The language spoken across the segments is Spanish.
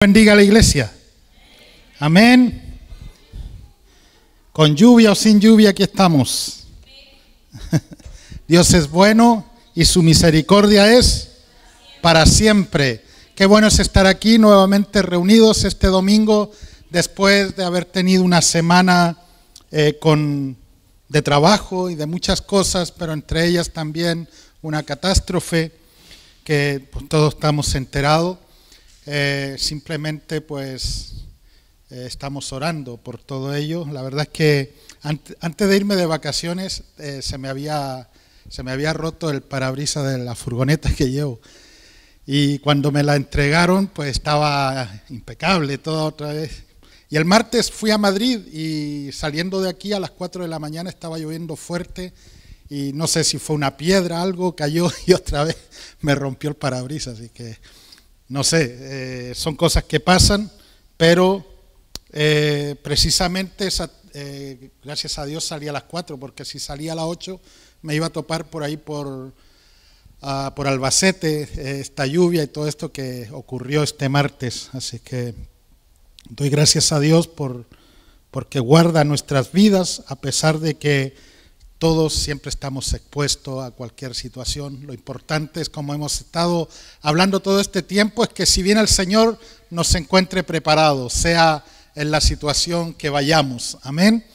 Bendiga a la iglesia. Amén. Con lluvia o sin lluvia, aquí estamos. Dios es bueno y su misericordia es para siempre. Qué bueno es estar aquí nuevamente reunidos este domingo después de haber tenido una semana de trabajo y de muchas cosas, pero entre ellas también una catástrofe que pues, todos estamos enterados. Simplemente pues estamos orando por todo ello. La verdad es que antes de irme de vacaciones se me había roto el parabrisas de la furgoneta que llevo, y cuando me la entregaron pues estaba impecable todo otra vez. Y el martes fui a Madrid y saliendo de aquí a las 4 de la mañana estaba lloviendo fuerte y no sé si fue una piedra, algo cayó y otra vez me rompió el parabrisas, así que no sé, son cosas que pasan, pero precisamente gracias a Dios salí a las 4, porque si salía a las 8 me iba a topar por ahí por Albacete, esta lluvia y todo esto que ocurrió este martes. Así que doy gracias a Dios porque guarda nuestras vidas, a pesar de que todos siempre estamos expuestos a cualquier situación. Lo importante es, como hemos estado hablando todo este tiempo, es que si viene el Señor nos encuentre preparados, sea en la situación que vayamos. Amén.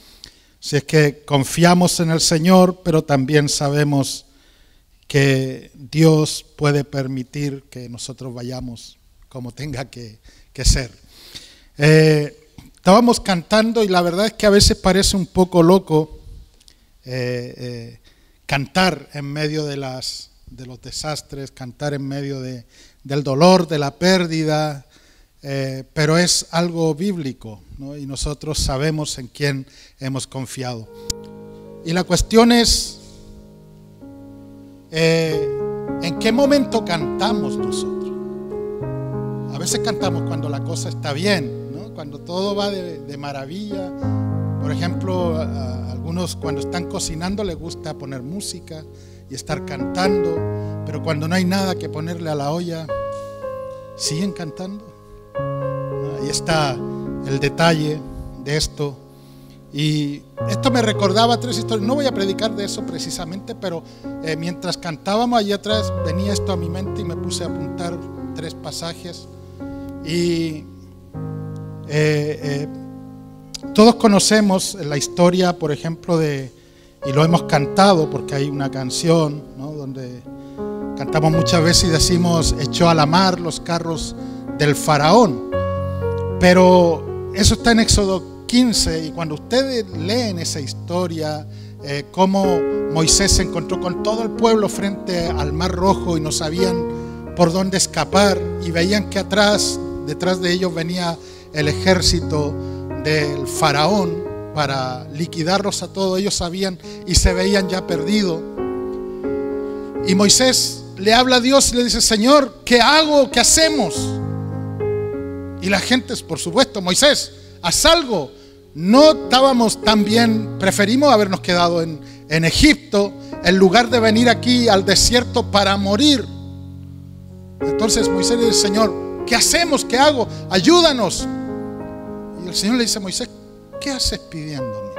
Si es que confiamos en el Señor, pero también sabemos que Dios puede permitir que nosotros vayamos como tenga que ser. Estábamos cantando y la verdad es que a veces parece un poco loco cantar en medio de los desastres, cantar en medio del dolor, de la pérdida, pero es algo bíblico, ¿no? Y nosotros sabemos en quién hemos confiado. Y la cuestión es, ¿en qué momento cantamos nosotros? A veces cantamos cuando la cosa está bien, ¿no? Cuando todo va de maravilla. Por ejemplo, a algunos cuando están cocinando les gusta poner música y estar cantando, pero cuando no hay nada que ponerle a la olla, siguen cantando. Ahí está el detalle de esto. Y esto me recordaba 3 historias. No voy a predicar de eso precisamente, pero mientras cantábamos allí atrás venía esto a mi mente y me puse a apuntar 3 pasajes. Y todos conocemos la historia, por ejemplo, y lo hemos cantado porque hay una canción, ¿no?, donde cantamos muchas veces y decimos: echó a la mar los carros del faraón. Pero eso está en Éxodo 15, y cuando ustedes leen esa historia, cómo Moisés se encontró con todo el pueblo frente al Mar Rojo y no sabían por dónde escapar, y veían que detrás de ellos venía el ejército del faraón para liquidarlos a todos. Ellos sabían y se veían ya perdidos. Y Moisés le habla a Dios y le dice: Señor, ¿qué hago? ¿Qué hacemos? Y la gente, por supuesto: Moisés, haz algo. No estábamos tan bien, preferimos habernos quedado en Egipto en lugar de venir aquí al desierto para morir. Entonces Moisés le dice: Señor, ¿qué hacemos? ¿Qué hago? Ayúdanos. Y el Señor le dice a Moisés: ¿qué haces pidiéndome?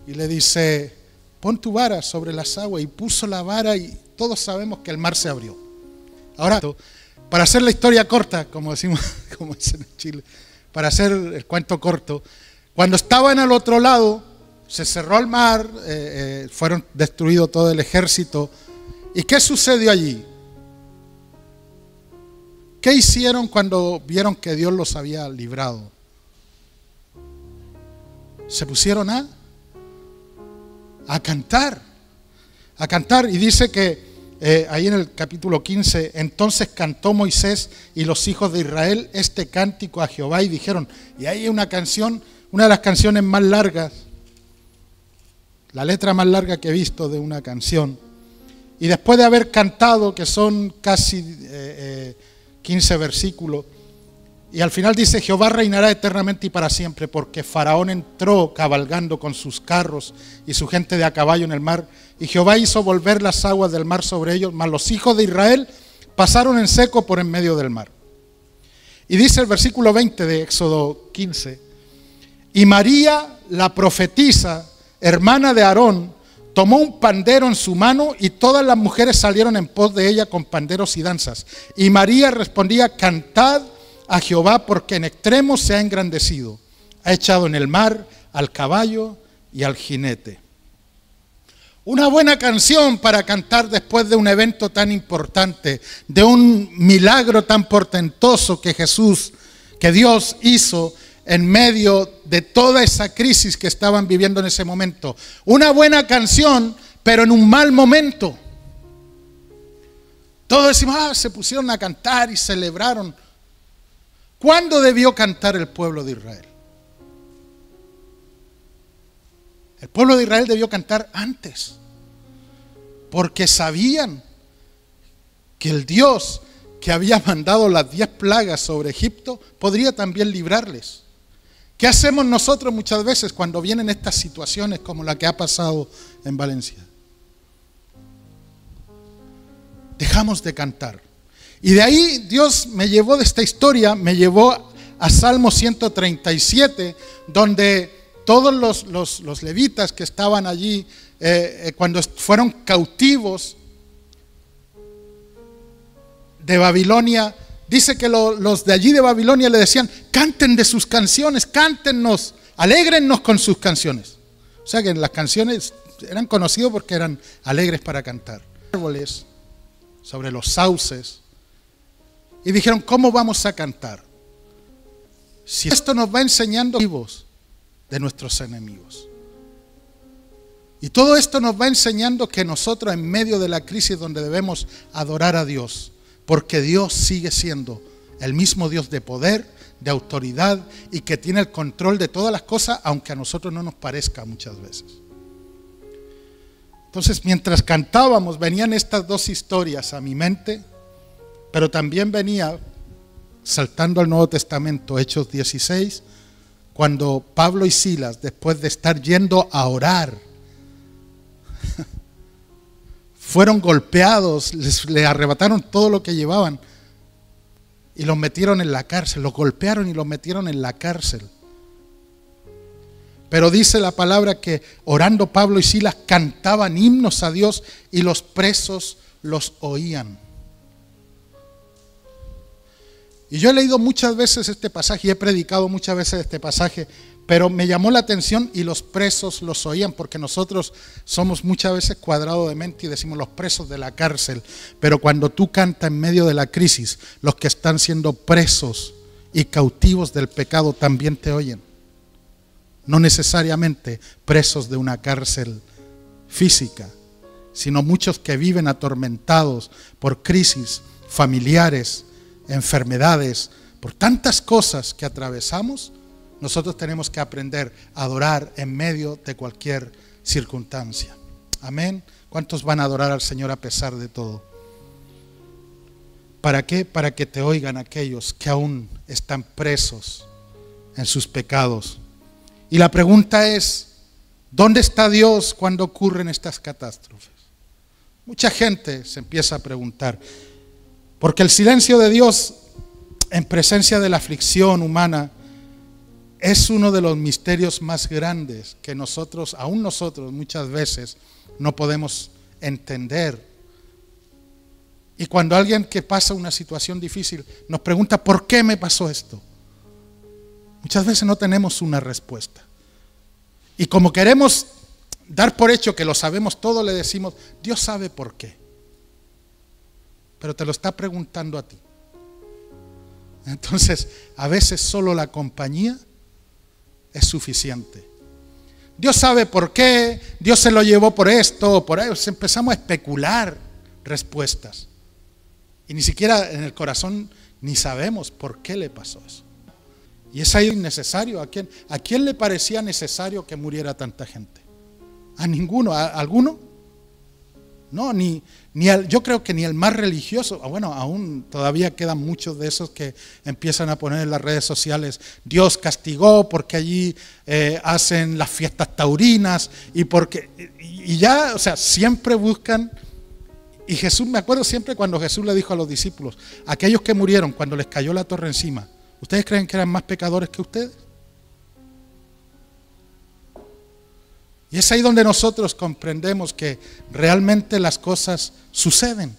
Y le dice: pon tu vara sobre las aguas. Y puso la vara y todos sabemos que el mar se abrió. Ahora, para hacer la historia corta, como decimos, como dicen en Chile, para hacer el cuento corto, cuando estaban al otro lado, se cerró el mar, fueron destruidos todo el ejército. ¿Y qué sucedió allí? ¿Qué hicieron cuando vieron que Dios los había librado? Se pusieron a cantar, y dice que ahí en el capítulo 15, entonces cantó Moisés y los hijos de Israel este cántico a Jehová y dijeron, y ahí hay una canción, una de las canciones más largas, la letra más larga que he visto de una canción, y después de haber cantado, que son casi 15 versículos, y al final dice: Jehová reinará eternamente y para siempre, porque Faraón entró cabalgando con sus carros y su gente de a caballo en el mar, y Jehová hizo volver las aguas del mar sobre ellos, mas los hijos de Israel pasaron en seco por en medio del mar. Y dice el versículo 20 de Éxodo 15, y María, la profetisa, hermana de Aarón, tomó un pandero en su mano y todas las mujeres salieron en pos de ella con panderos y danzas. Y María respondía, cantad a Jehová porque en extremo se ha engrandecido. Ha echado en el mar al caballo y al jinete. Una buena canción para cantar después de un evento tan importante, de un milagro tan portentoso que Dios hizo en medio de toda esa crisis que estaban viviendo en ese momento. Una buena canción, pero en un mal momento. Todos decimos, se pusieron a cantar y celebraron. ¿Cuándo debió cantar el pueblo de Israel? El pueblo de Israel debió cantar antes, porque sabían que el Dios que había mandado las 10 plagas sobre Egipto podría también librarles. ¿Qué hacemos nosotros muchas veces cuando vienen estas situaciones como la que ha pasado en Valencia? Dejamos de cantar. Y de ahí Dios me llevó de esta historia, me llevó a Salmo 137, donde todos los levitas que estaban allí, cuando fueron cautivos de Babilonia, dice que los de allí de Babilonia le decían, canten de sus canciones, cántennos, alégrennos con sus canciones. O sea que las canciones eran conocidas porque eran alegres para cantar. Árboles, sobre los sauces. Y dijeron, ¿cómo vamos a cantar? Si esto nos va enseñando vivos de nuestros enemigos. Y todo esto nos va enseñando que nosotros en medio de la crisis donde debemos adorar a Dios, porque Dios sigue siendo el mismo Dios de poder, de autoridad y que tiene el control de todas las cosas, aunque a nosotros no nos parezca muchas veces. Entonces, mientras cantábamos, venían estas dos historias a mi mente, pero también venía, saltando al Nuevo Testamento, Hechos 16, cuando Pablo y Silas, después de estar yendo a orar, fueron golpeados, les arrebataron todo lo que llevaban y los metieron en la cárcel, los golpearon y los metieron en la cárcel. Pero dice la palabra que orando Pablo y Silas cantaban himnos a Dios y los presos los oían. Y yo he leído muchas veces este pasaje y he predicado muchas veces este pasaje, pero me llamó la atención y los presos los oían, porque nosotros somos muchas veces cuadrados de mente y decimos los presos de la cárcel, pero cuando tú cantas en medio de la crisis, los que están siendo presos y cautivos del pecado también te oyen. No necesariamente presos de una cárcel física, sino muchos que viven atormentados por crisis familiares, enfermedades, por tantas cosas que atravesamos. Nosotros tenemos que aprender a adorar en medio de cualquier circunstancia. Amén. ¿Cuántos van a adorar al Señor a pesar de todo? ¿Para qué? Para que te oigan aquellos que aún están presos en sus pecados. Y la pregunta es, ¿dónde está Dios cuando ocurren estas catástrofes? Mucha gente se empieza a preguntar, porque el silencio de Dios en presencia de la aflicción humana es uno de los misterios más grandes que nosotros, aún nosotros muchas veces no podemos entender. Y cuando alguien que pasa una situación difícil nos pregunta, ¿por qué me pasó esto? Muchas veces no tenemos una respuesta. Y como queremos dar por hecho que lo sabemos todo, le decimos, Dios sabe por qué. Pero te lo está preguntando a ti. Entonces, a veces solo la compañía es suficiente. Dios sabe por qué, Dios se lo llevó por esto o por eso. Empezamos a especular respuestas. Y ni siquiera en el corazón ni sabemos por qué le pasó eso. Y es ahí innecesario. ¿A quién le parecía necesario que muriera tanta gente? A ninguno. ¿A alguno? No, yo creo que ni el más religioso. Bueno, aún todavía quedan muchos de esos que empiezan a poner en las redes sociales, Dios castigó porque allí hacen las fiestas taurinas y ya, o sea, siempre buscan Y Jesús, me acuerdo siempre cuando Jesús le dijo a los discípulos, aquellos que murieron cuando les cayó la torre encima, ¿ustedes creen que eran más pecadores que ustedes? Y es ahí donde nosotros comprendemos que realmente las cosas suceden.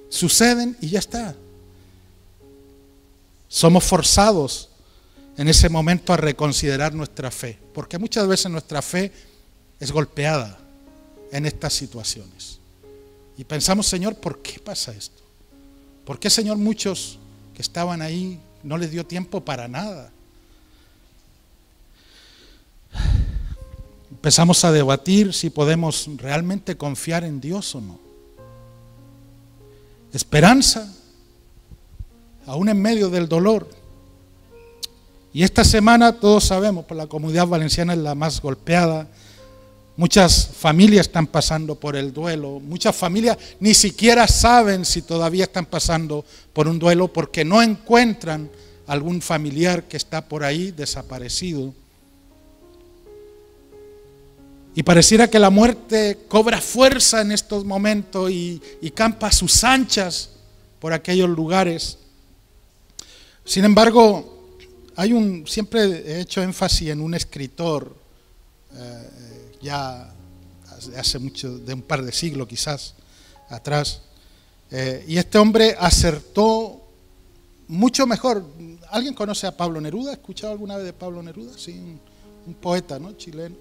Suceden y ya está. Somos forzados en ese momento a reconsiderar nuestra fe, porque muchas veces nuestra fe es golpeada en estas situaciones. Y pensamos, Señor, ¿por qué pasa esto? ¿Por qué, Señor, muchos que estaban ahí no les dio tiempo para nada? Empezamos a debatir si podemos realmente confiar en Dios o no. Esperanza, aún en medio del dolor. Y esta semana todos sabemos, pues la Comunidad Valenciana es la más golpeada. Muchas familias están pasando por el duelo. Muchas familias ni siquiera saben si todavía están pasando por un duelo porque no encuentran algún familiar que está por ahí desaparecido. Y pareciera que la muerte cobra fuerza en estos momentos y campa a sus anchas por aquellos lugares. Sin embargo, siempre he hecho énfasis en un escritor, ya hace mucho, de un par de siglos quizás atrás, y este hombre acertó mucho mejor. ¿Alguien conoce a Pablo Neruda? ¿Ha escuchado alguna vez de Pablo Neruda? Sí, un poeta, ¿no? Chileno.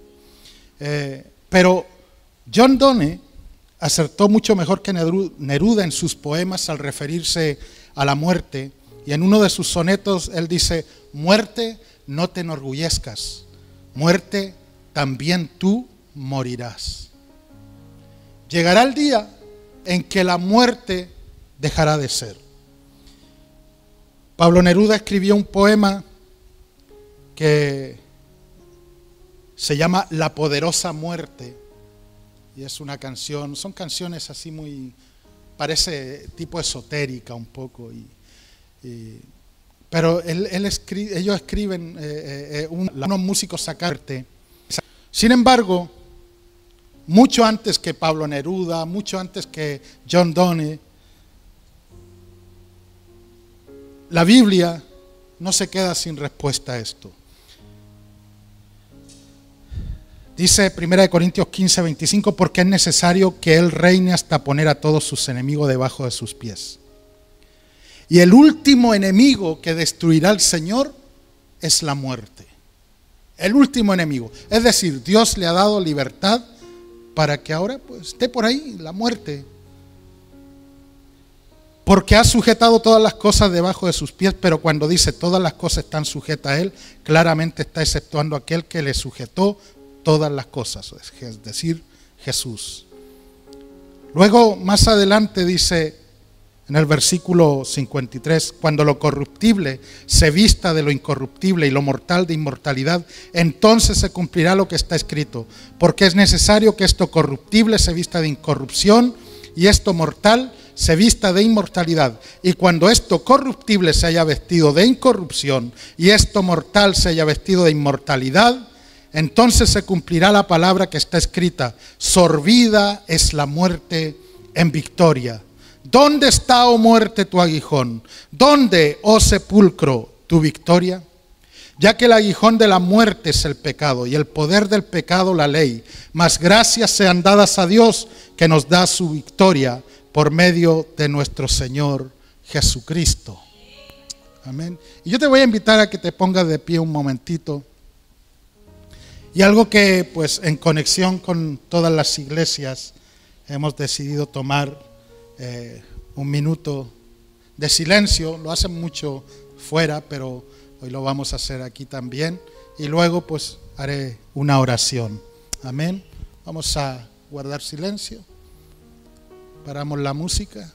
Pero John Donne acertó mucho mejor que Neruda en sus poemas al referirse a la muerte, y en uno de sus sonetos él dice: muerte, no te enorgullezcas, muerte, también tú morirás. Llegará el día en que la muerte dejará de ser. Pablo Neruda escribió un poema que se llama La poderosa muerte, y es una canción, son canciones así muy, parece tipo esotérica un poco, pero ellos escriben, unos músicos sacarte. Sin embargo, mucho antes que Pablo Neruda, mucho antes que John Donne, la Biblia no se queda sin respuesta a esto. Dice 1 Corintios 15, 25, porque es necesario que Él reine hasta poner a todos sus enemigos debajo de sus pies. Y el último enemigo que destruirá al Señor es la muerte. El último enemigo. Es decir, Dios le ha dado libertad para que ahora pues esté por ahí la muerte. Porque ha sujetado todas las cosas debajo de sus pies, pero cuando dice todas las cosas están sujetas a Él, claramente está exceptuando aquel que le sujetó todas las cosas, es decir, Jesús. Luego, más adelante dice en el versículo 53, cuando lo corruptible se vista de lo incorruptible y lo mortal de inmortalidad, entonces se cumplirá lo que está escrito, porque es necesario que esto corruptible se vista de incorrupción y esto mortal se vista de inmortalidad. Y cuando esto corruptible se haya vestido de incorrupción y esto mortal se haya vestido de inmortalidad, entonces se cumplirá la palabra que está escrita: sorbida es la muerte en victoria. ¿Dónde está, oh muerte, tu aguijón? ¿Dónde, oh sepulcro, tu victoria? Ya que el aguijón de la muerte es el pecado y el poder del pecado la ley, mas gracias sean dadas a Dios que nos da su victoria por medio de nuestro Señor Jesucristo. Amén. Y yo te voy a invitar a que te pongas de pie un momentito. Y algo que pues en conexión con todas las iglesias hemos decidido tomar un minuto de silencio. Lo hacen mucho fuera, pero hoy lo vamos a hacer aquí también. Y luego pues haré una oración. Amén. Vamos a guardar silencio. Paramos la música.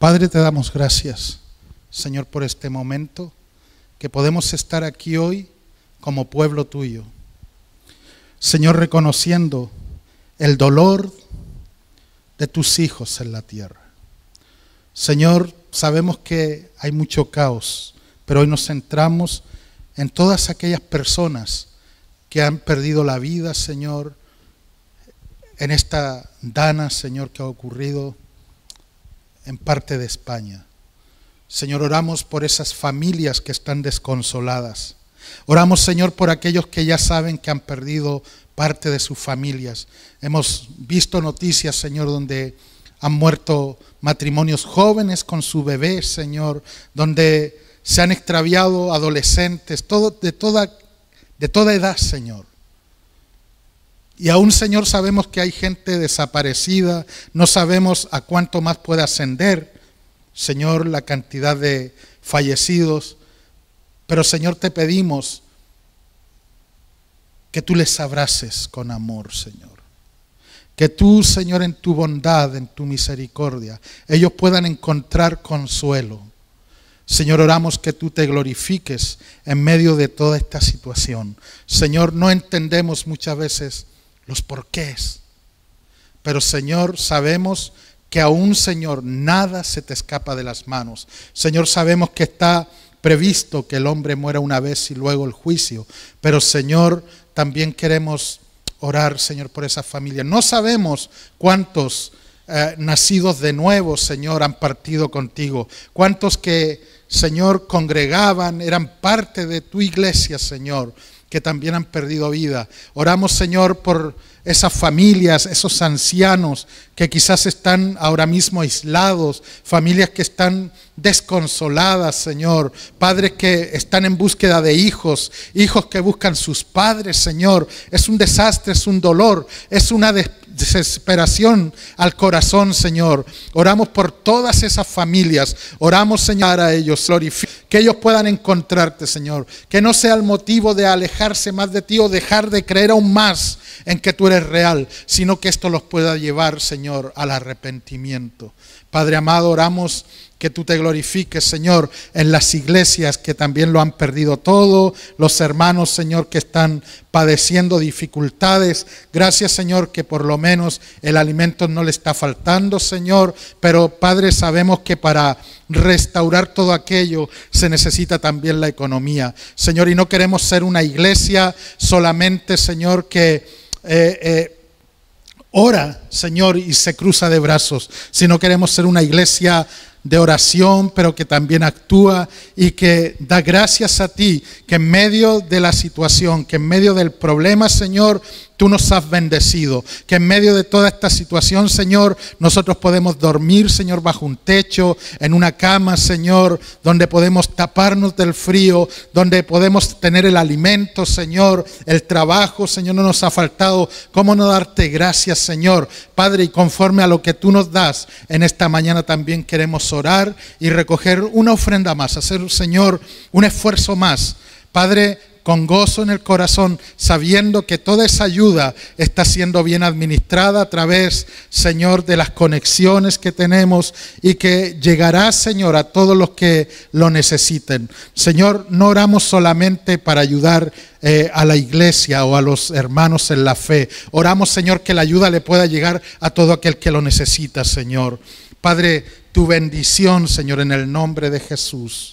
Padre, te damos gracias, Señor, por este momento, que podemos estar aquí hoy como pueblo tuyo. Señor, reconociendo el dolor de tus hijos en la tierra. Señor, sabemos que hay mucho caos, pero hoy nos centramos en todas aquellas personas que han perdido la vida, Señor, en esta dana, Señor, que ha ocurrido en parte de España. Señor, oramos por esas familias que están desconsoladas. Oramos, Señor, por aquellos que ya saben que han perdido parte de sus familias. Hemos visto noticias, Señor, donde han muerto matrimonios jóvenes con su bebé, Señor, donde se han extraviado adolescentes, de toda edad, Señor. Y aún, Señor, sabemos que hay gente desaparecida, no sabemos a cuánto más puede ascender, Señor, la cantidad de fallecidos. Pero, Señor, te pedimos que tú les abraces con amor, Señor. Que tú, Señor, en tu bondad, en tu misericordia, ellos puedan encontrar consuelo. Señor, oramos que tú te glorifiques en medio de toda esta situación. Señor, no entendemos muchas veces los porqués, pero, Señor, sabemos que aún, Señor, nada se te escapa de las manos. Señor, sabemos que está previsto que el hombre muera una vez y luego el juicio, pero, Señor, también queremos orar, Señor, por esas familias. No sabemos cuántos nacidos de nuevo, Señor, han partido contigo, cuántos que, Señor, congregaban, eran parte de tu iglesia, Señor, que también han perdido vida. Oramos, Señor, por esas familias, esos ancianos que quizás están ahora mismo aislados, familias que están desconsoladas, Señor, padres que están en búsqueda de hijos, hijos que buscan sus padres, Señor. Es un desastre, es un dolor, es una desesperación al corazón, Señor. Oramos por todas esas familias, oramos, Señor, a ellos, que ellos puedan encontrarte, Señor, que no sea el motivo de alejarse más de ti o dejar de creer aún más en que tú eres real, sino que esto los pueda llevar, Señor, al arrepentimiento. Padre amado, oramos que tú te glorifiques, Señor, en las iglesias que también lo han perdido todo, los hermanos, Señor, que están padeciendo dificultades. Gracias, Señor, que por lo menos el alimento no le está faltando, Señor, pero, Padre, sabemos que para restaurar todo aquello se necesita también la economía, Señor, y no queremos ser una iglesia solamente, Señor, que ora, Señor, y se cruza de brazos, sino queremos ser una iglesia de oración, pero que también actúa y que da gracias a ti, que en medio de la situación, que en medio del problema, Señor, tú nos has bendecido, que en medio de toda esta situación, Señor, nosotros podemos dormir, Señor, bajo un techo, en una cama, Señor, donde podemos taparnos del frío, donde podemos tener el alimento, Señor, el trabajo, Señor, no nos ha faltado. ¿Cómo no darte gracias, Señor? Padre, y conforme a lo que tú nos das, en esta mañana también queremos orar y recoger una ofrenda más, hacer, Señor, un esfuerzo más. Padre, con gozo en el corazón, sabiendo que toda esa ayuda está siendo bien administrada a través, Señor, de las conexiones que tenemos y que llegará, Señor, a todos los que lo necesiten. Señor, no oramos solamente para ayudar a la iglesia o a los hermanos en la fe. Oramos, Señor, que la ayuda le pueda llegar a todo aquel que lo necesita, Señor. Padre, tu bendición, Señor, en el nombre de Jesús.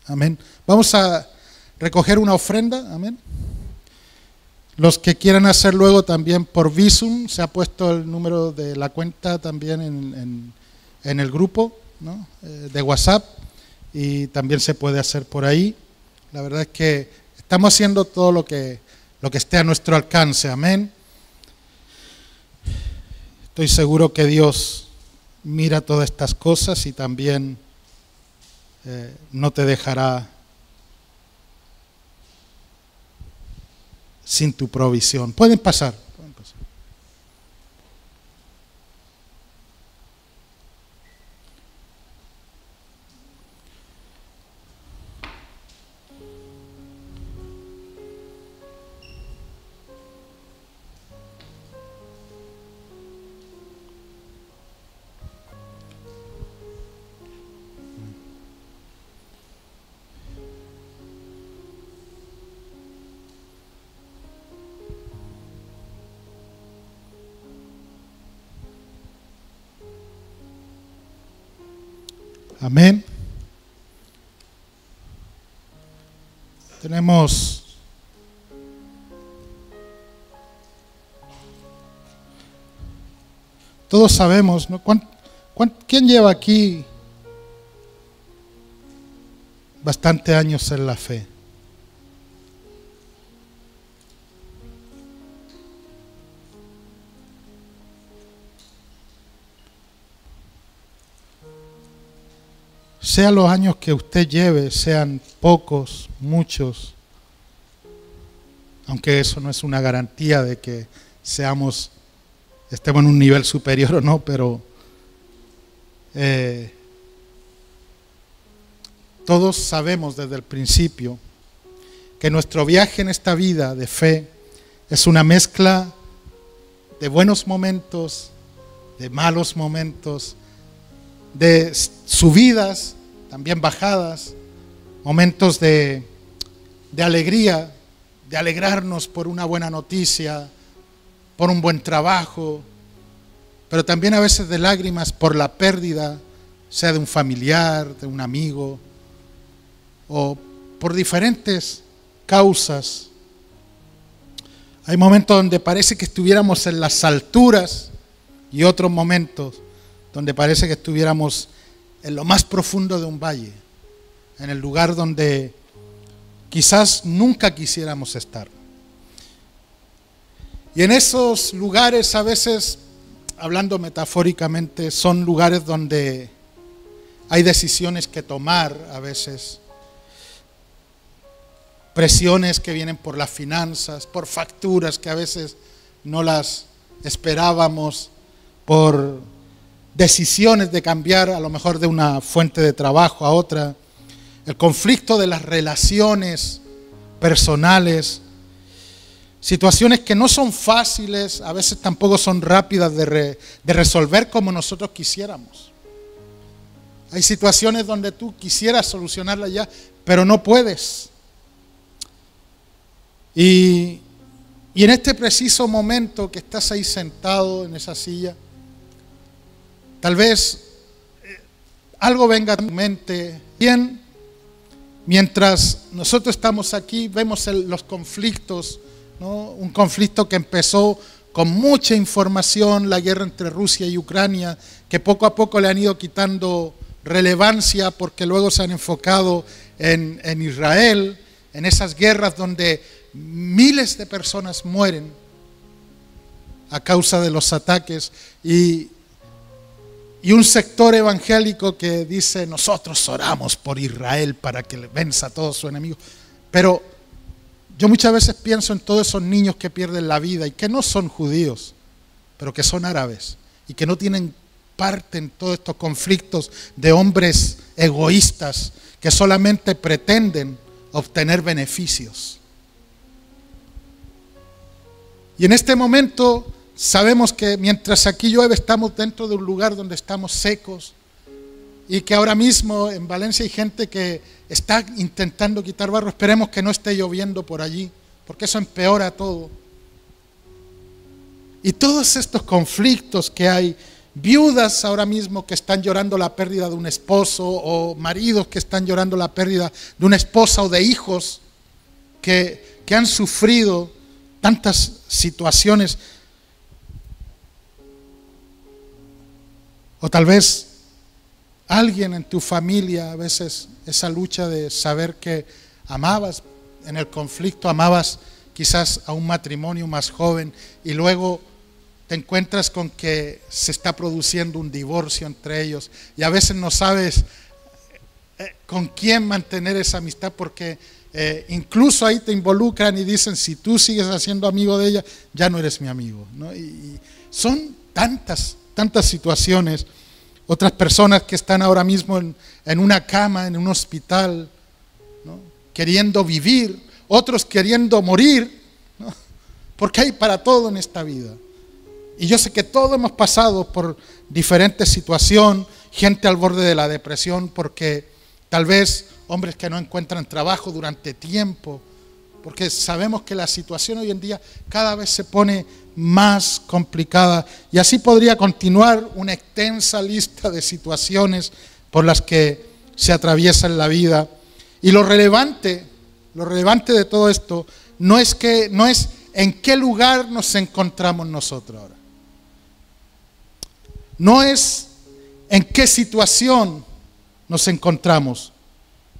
Amén. Vamos a recoger una ofrenda. Amén. Los que quieran hacer luego también por Visum, se ha puesto el número de la cuenta también en el grupo, ¿no?, de WhatsApp, y también se puede hacer por ahí. La verdad es que estamos haciendo todo lo que esté a nuestro alcance. Amén. Estoy seguro que Dios mira todas estas cosas y también no te dejará sin tu provisión. Pueden pasar. Amén. Tenemos todos sabemos, ¿no? ¿Quién lleva aquí bastante años en la fe? Sean los años que usted lleve, sean pocos, muchos, aunque eso no es una garantía de que estemos en un nivel superior o no, pero todos sabemos desde el principio que nuestro viaje en esta vida de fe es una mezcla de buenos momentos, de malos momentos, de subidas, también bajadas, momentos de alegría, de alegrarnos por una buena noticia, por un buen trabajo, pero también a veces de lágrimas por la pérdida, sea de un familiar, de un amigo, o por diferentes causas. Hay momentos donde parece que estuviéramos en las alturas y otros momentos donde parece que estuviéramos en lo más profundo de un valle, en el lugar donde quizás nunca quisiéramos estar. Y en esos lugares, a veces, hablando metafóricamente, son lugares donde hay decisiones que tomar, a veces presiones que vienen por las finanzas, por facturas que a veces no las esperábamos, por decisiones de cambiar a lo mejor de una fuente de trabajo a otra, el conflicto de las relaciones personales, situaciones que no son fáciles, a veces tampoco son rápidas de resolver como nosotros quisiéramos. Hay situaciones donde tú quisieras solucionarlas ya, pero no puedes. Y en este preciso momento que estás ahí sentado en esa silla, tal vez algo venga a tu mente. Bien, mientras nosotros estamos aquí, vemos los conflictos, ¿no? Un conflicto que empezó con mucha información, la guerra entre Rusia y Ucrania, que poco a poco le han ido quitando relevancia porque luego se han enfocado en Israel, en esas guerras donde miles de personas mueren a causa de los ataques y un sector evangélico que dice: nosotros oramos por Israel para que venza a todos sus enemigos. Pero yo muchas veces pienso en todos esos niños que pierden la vida y que no son judíos, pero que son árabes y que no tienen parte en todos estos conflictos de hombres egoístas que solamente pretenden obtener beneficios. Y en este momento sabemos que mientras aquí llueve estamos dentro de un lugar donde estamos secos y que ahora mismo en Valencia hay gente que está intentando quitar barro. Esperemos que no esté lloviendo por allí, porque eso empeora todo. Y todos estos conflictos que hay, viudas ahora mismo que están llorando la pérdida de un esposo, o maridos que están llorando la pérdida de una esposa o de hijos que han sufrido tantas situaciones. O tal vez alguien en tu familia, a veces esa lucha de saber que amabas en el conflicto, amabas quizás a un matrimonio más joven y luego te encuentras con que se está produciendo un divorcio entre ellos y a veces no sabes con quién mantener esa amistad porque incluso ahí te involucran y dicen: si tú sigues haciendo amigo de ella, ya no eres mi amigo, ¿no? Y son tantas situaciones. Otras personas que están ahora mismo en una cama, en un hospital, ¿no? Queriendo vivir, otros queriendo morir, ¿no? Porque hay para todo en esta vida. Y yo sé que todos hemos pasado por diferentes situaciones, gente al borde de la depresión porque tal vez hombres que no encuentran trabajo durante tiempo, porque sabemos que la situación hoy en día cada vez se pone más complicada y así podría continuar una extensa lista de situaciones por las que se atraviesa en la vida. Y lo relevante de todo esto no es en qué lugar nos encontramos nosotros ahora. No es en qué situación nos encontramos.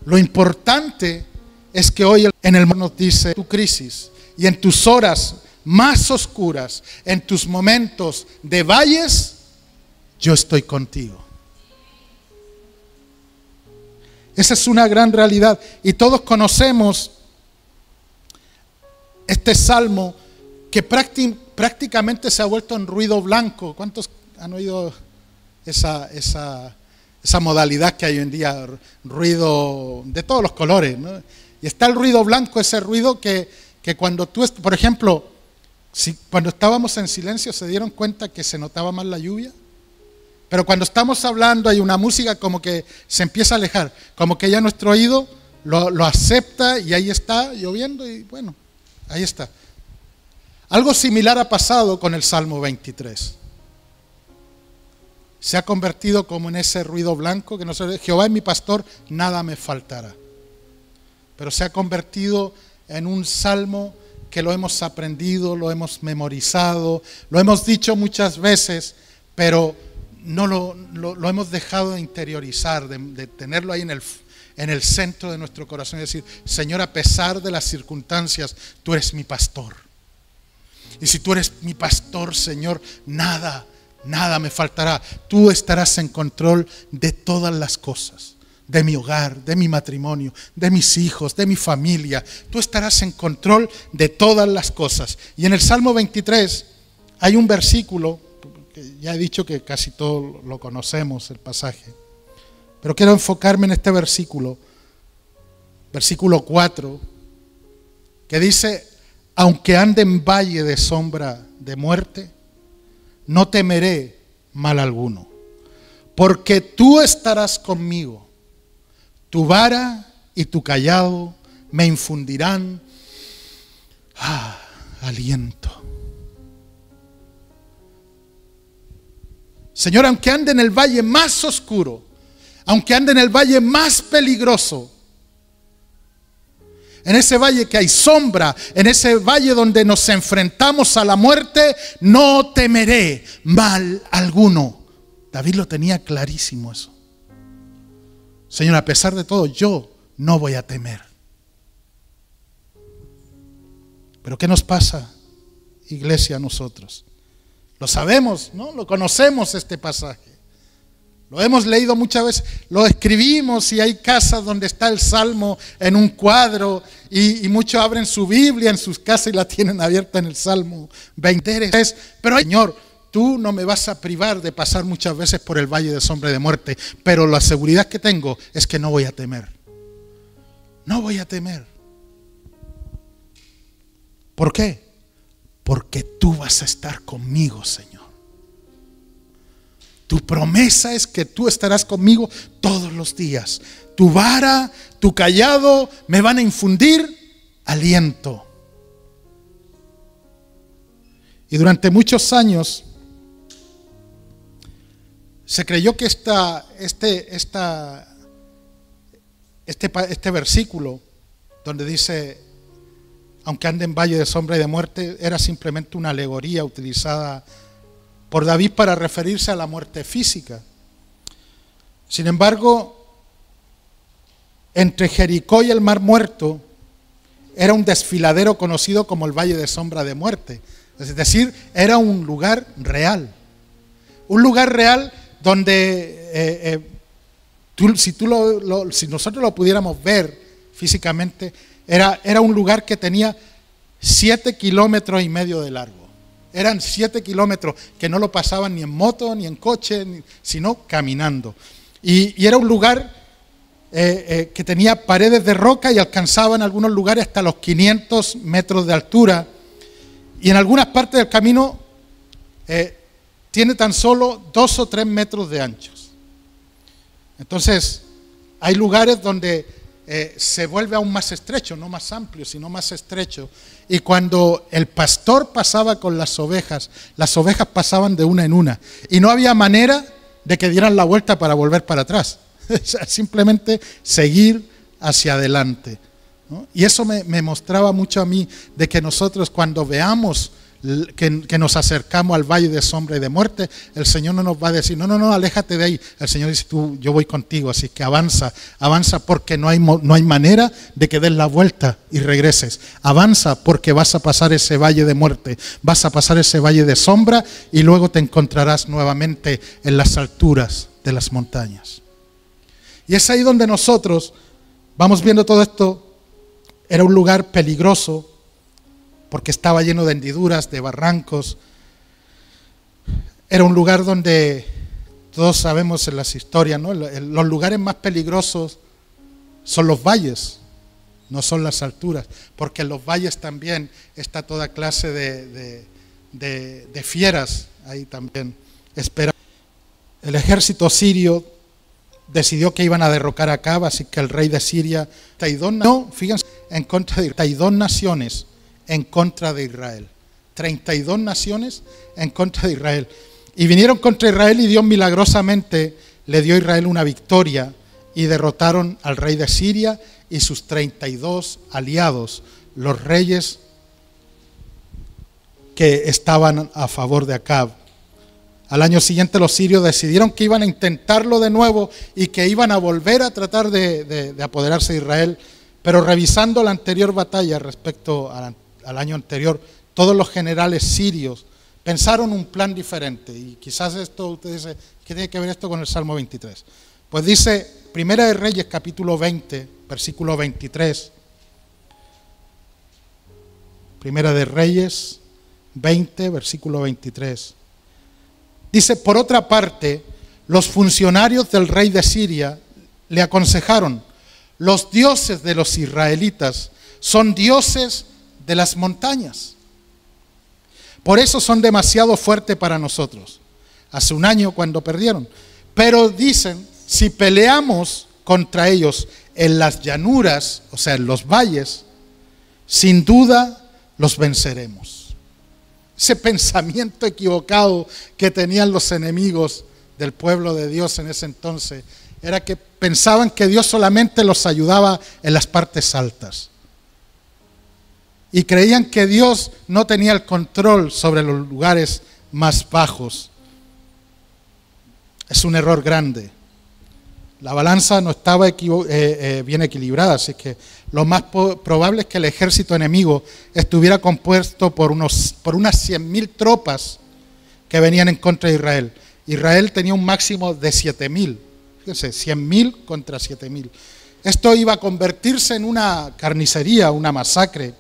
Lo importante es que hoy en el mundo nos dice tu crisis y en tus horas más oscuras, en tus momentos de valles, yo estoy contigo. Esa es una gran realidad y todos conocemos este salmo que prácticamente se ha vuelto en ruido blanco. ¿Cuántos han oído esa modalidad que hay hoy en día? Ruido de todos los colores, ¿no? Y está el ruido blanco, ese ruido que cuando tú, por ejemplo, cuando estábamos en silencio se dieron cuenta que se notaba más la lluvia. Pero cuando estamos hablando hay una música como que se empieza a alejar, como que ya nuestro oído lo acepta y ahí está lloviendo y bueno, ahí está. Algo similar ha pasado con el Salmo 23. Se ha convertido como en ese ruido blanco que Jehová es mi pastor, nada me faltará. Pero se ha convertido en un salmo que lo hemos aprendido, lo hemos memorizado, lo hemos dicho muchas veces, pero no lo hemos dejado de interiorizar, de tenerlo ahí en el centro de nuestro corazón y decir, Señor, a pesar de las circunstancias, tú eres mi pastor. Y si tú eres mi pastor, Señor, nada me faltará. Tú estarás en control de todas las cosas, de mi hogar, de mi matrimonio, de mis hijos, de mi familia. Tú estarás en control de todas las cosas. Y en el Salmo 23 hay un versículo, que ya he dicho que casi todos lo conocemos, el pasaje, pero quiero enfocarme en este versículo 4, que dice, aunque ande en valle de sombra de muerte, no temeré mal alguno, porque tú estarás conmigo, tu vara y tu cayado me infundirán aliento. Señor, aunque ande en el valle más oscuro, aunque ande en el valle más peligroso, en ese valle que hay sombra, en ese valle donde nos enfrentamos a la muerte, no temeré mal alguno. David lo tenía clarísimo eso. Señor, a pesar de todo, yo no voy a temer. Pero ¿qué nos pasa, iglesia, a nosotros? Lo sabemos, ¿no? Lo conocemos este pasaje. Lo hemos leído muchas veces, lo escribimos y hay casas donde está el Salmo en un cuadro y muchos abren su Biblia en sus casas y la tienen abierta en el Salmo 23. Pero Señor, tú no me vas a privar de pasar muchas veces por el valle de sombra de muerte, pero la seguridad que tengo es que no voy a temer. No voy a temer. ¿Por qué? Porque tú vas a estar conmigo, Señor. Tu promesa es que tú estarás conmigo todos los días. Tu vara, tu cayado me van a infundir aliento. Y durante muchos años se creyó que este versículo donde dice, aunque ande en valle de sombra y de muerte, era simplemente una alegoría utilizada por David para referirse a la muerte física. Sin embargo, entre Jericó y el Mar Muerto era un desfiladero conocido como el Valle de Sombra de Muerte. Es decir, era un lugar real. Un lugar real donde si nosotros lo pudiéramos ver físicamente, era un lugar que tenía 7,5 kilómetros de largo. Eran 7 kilómetros que no lo pasaban ni en moto, ni en coche, sino caminando. Y era un lugar que tenía paredes de roca y alcanzaba en algunos lugares hasta los 500 metros de altura. Y en algunas partes del camino tiene tan solo 2 o 3 metros de anchos. Entonces, hay lugares donde se vuelve aún más estrecho, no más amplio, sino más estrecho. Y cuando el pastor pasaba con las ovejas pasaban de una en una. Y no había manera de que dieran la vuelta para volver para atrás. simplemente seguir hacia adelante, ¿no? Y eso me mostraba mucho a mí de que nosotros cuando veamos que nos acercamos al valle de sombra y de muerte, el Señor no nos va a decir, no, aléjate de ahí. El Señor dice, yo voy contigo, así que avanza porque no hay manera de que des la vuelta y regreses. Avanza porque vas a pasar ese valle de muerte, vas a pasar ese valle de sombra y luego te encontrarás nuevamente en las alturas de las montañas. Y es ahí donde nosotros vamos viendo todo esto. Era un lugar peligroso, porque estaba lleno de hendiduras, de barrancos. Era un lugar donde todos sabemos en las historias, ¿no? Los lugares más peligrosos son los valles, no son las alturas, porque en los valles también está toda clase de fieras ahí también. El ejército sirio decidió que iban a derrocar a Acab, así que el rey de Siria, fíjense, en contra de 32 naciones en contra de Israel. 32 naciones en contra de Israel. Y vinieron contra Israel y Dios milagrosamente le dio a Israel una victoria y derrotaron al rey de Siria y sus 32 aliados, los reyes que estaban a favor de Acab. Al año siguiente los sirios decidieron que iban a intentarlo de nuevo y que iban a volver a tratar de apoderarse de Israel, pero revisando la anterior batalla respecto al año anterior, todos los generales sirios pensaron un plan diferente. Y quizás esto, usted dice, ¿qué tiene que ver esto con el Salmo 23? Pues dice, Primera de Reyes, capítulo 20, versículo 23. Primera de Reyes 20, versículo 23. Dice, por otra parte, los funcionarios del rey de Siria le aconsejaron, los dioses de los israelitas son dioses de las montañas. Por eso son demasiado fuertes para nosotros. Hace un año cuando perdieron. Pero dicen, si peleamos contra ellos en las llanuras, o sea, en los valles, sin duda los venceremos. Ese pensamiento equivocado que tenían los enemigos del pueblo de Dios en ese entonces era que pensaban que Dios solamente los ayudaba en las partes altas. Y creían que Dios no tenía el control sobre los lugares más bajos. Es un error grande. La balanza no estaba bien equilibrada, así que lo más probable es que el ejército enemigo estuviera compuesto por unas 100.000 tropas que venían en contra de Israel. Israel tenía un máximo de 7.000. Fíjense, 100.000 contra 7.000. Esto iba a convertirse en una carnicería, una masacre.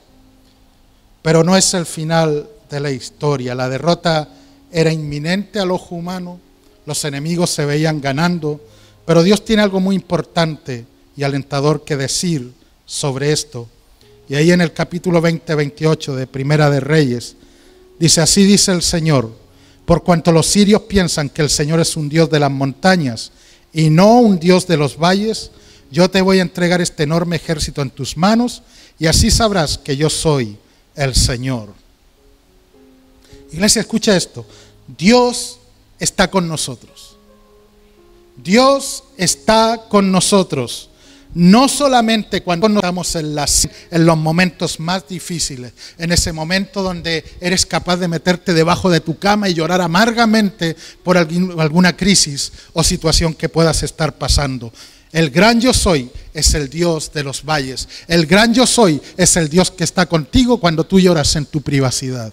Pero no es el final de la historia. La derrota era inminente al ojo humano, los enemigos se veían ganando, pero Dios tiene algo muy importante y alentador que decir sobre esto. Y ahí en el capítulo 20-28 de Primera de Reyes, dice, así dice el Señor, por cuanto los sirios piensan que el Señor es un Dios de las montañas y no un Dios de los valles, yo te voy a entregar este enorme ejército en tus manos y así sabrás que yo soy el Señor. Iglesia, escucha esto. Dios está con nosotros. Dios está con nosotros. No solamente cuando estamos en los momentos más difíciles, en ese momento donde eres capaz de meterte debajo de tu cama y llorar amargamente por alguna crisis o situación que puedas estar pasando. El gran yo soy es el Dios de los valles. El gran yo soy es el Dios que está contigo cuando tú lloras en tu privacidad,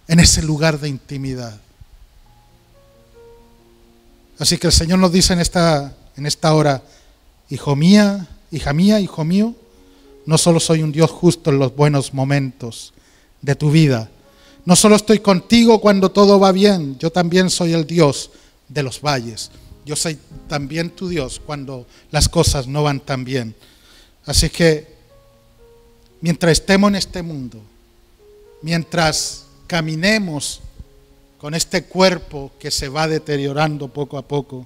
en ese lugar de intimidad. Así que el Señor nos dice en esta hora, hija mía, hijo mío, no solo soy un Dios justo en los buenos momentos de tu vida, no solo estoy contigo cuando todo va bien, yo también soy el Dios de los valles. Yo soy también tu Dios cuando las cosas no van tan bien. Así que mientras estemos en este mundo, mientras caminemos con este cuerpo que se va deteriorando poco a poco,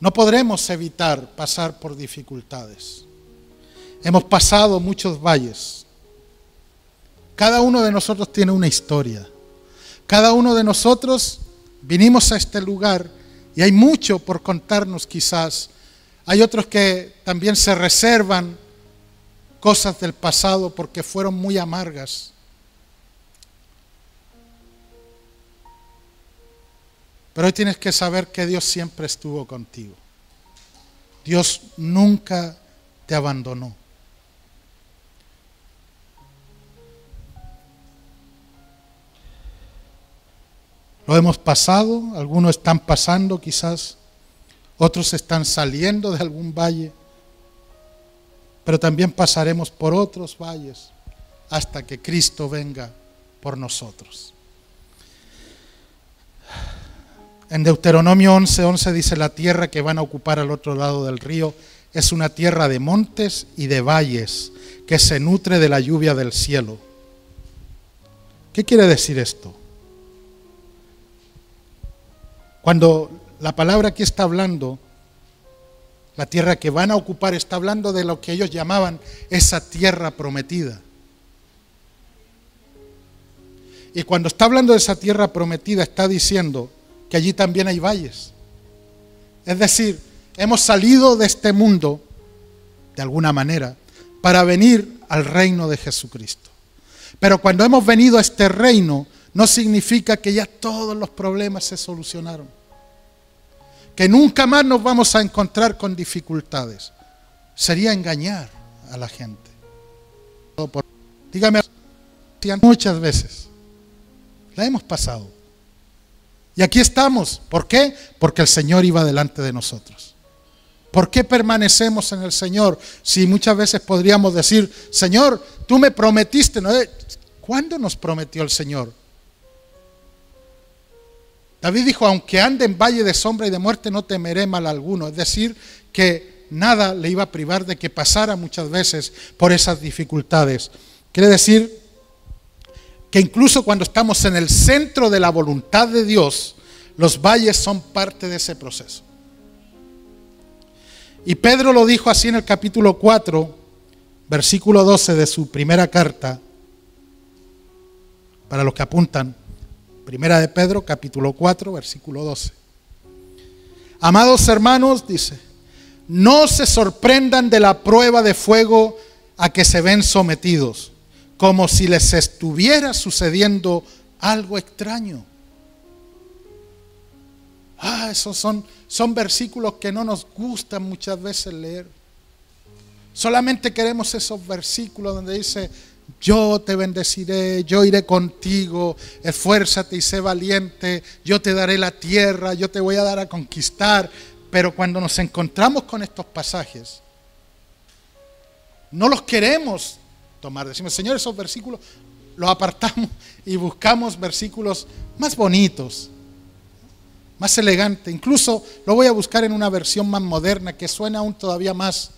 no podremos evitar pasar por dificultades. Hemos pasado muchos valles. Cada uno de nosotros tiene una historia. Cada uno de nosotros vinimos a este lugar Y hay mucho por contarnos quizás. Hay otros que también se reservan cosas del pasado porque fueron muy amargas. Pero hoy tienes que saber que Dios siempre estuvo contigo. Dios nunca te abandonó. Lo hemos pasado, algunos están pasando quizás, otros están saliendo de algún valle, pero también pasaremos por otros valles hasta que Cristo venga por nosotros. En Deuteronomio 11:11 dice: la tierra que van a ocupar al otro lado del río es una tierra de montes y de valles que se nutre de la lluvia del cielo. ¿Qué quiere decir esto? Cuando la palabra aquí está hablando, la tierra que van a ocupar, está hablando de lo que ellos llamaban esa tierra prometida. Y cuando está hablando de esa tierra prometida, está diciendo que allí también hay valles. Es decir, hemos salido de este mundo, de alguna manera, para venir al reino de Jesucristo. Pero cuando hemos venido a este reino, no significa que ya todos los problemas se solucionaron. Que nunca más nos vamos a encontrar con dificultades. Sería engañar a la gente. Dígame, muchas veces la hemos pasado. Y aquí estamos. ¿Por qué? Porque el Señor iba delante de nosotros. ¿Por qué permanecemos en el Señor? Si muchas veces podríamos decir: Señor, tú me prometiste, ¿no? ¿Cuándo nos prometió el Señor? David dijo: aunque ande en valle de sombra y de muerte, no temeré mal alguno. Es decir, que nada le iba a privar de que pasara muchas veces por esas dificultades. Quiere decir que incluso cuando estamos en el centro de la voluntad de Dios, los valles son parte de ese proceso. Y Pedro lo dijo así en el capítulo 4, versículo 12 de su primera carta, para los que apuntan. Primera de Pedro, capítulo 4, versículo 12. Amados hermanos, dice, no se sorprendan de la prueba de fuego a que se ven sometidos, como si les estuviera sucediendo algo extraño. Esos son versículos que no nos gustan muchas veces leer. Solamente queremos esos versículos donde dice: yo te bendeciré, yo iré contigo, esfuérzate y sé valiente, yo te daré la tierra, yo te voy a dar a conquistar. Pero cuando nos encontramos con estos pasajes, no los queremos tomar. Decimos: Señor, esos versículos los apartamos y buscamos versículos más bonitos, más elegantes. Incluso lo voy a buscar en una versión más moderna que suena aún todavía más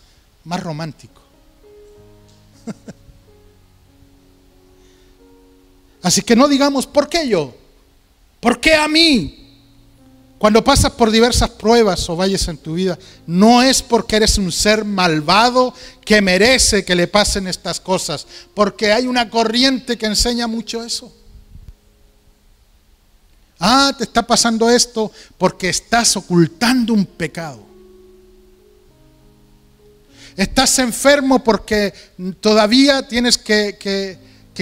romántico. Así que no digamos: ¿por qué yo? ¿Por qué a mí? Cuando pasas por diversas pruebas o valles en tu vida, no es porque eres un ser malvado que merece que le pasen estas cosas, porque hay una corriente que enseña mucho eso. Te está pasando esto porque estás ocultando un pecado. Estás enfermo porque todavía tienes que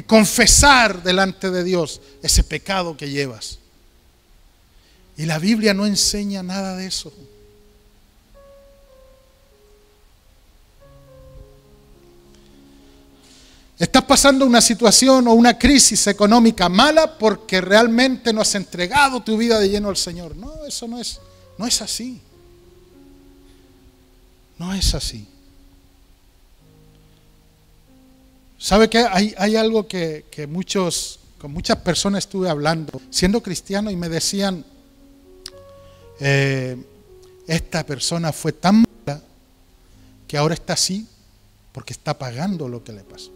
confesar delante de Dios ese pecado que llevas. Y la Biblia no enseña nada de eso. Estás pasando una situación o una crisis económica mala porque realmente no has entregado tu vida de lleno al Señor. No, eso no es así. No es así. ¿Sabe qué? Hay algo que con muchas personas estuve hablando, siendo cristiano, y me decían: esta persona fue tan mala que ahora está así porque está pagando lo que le pasó.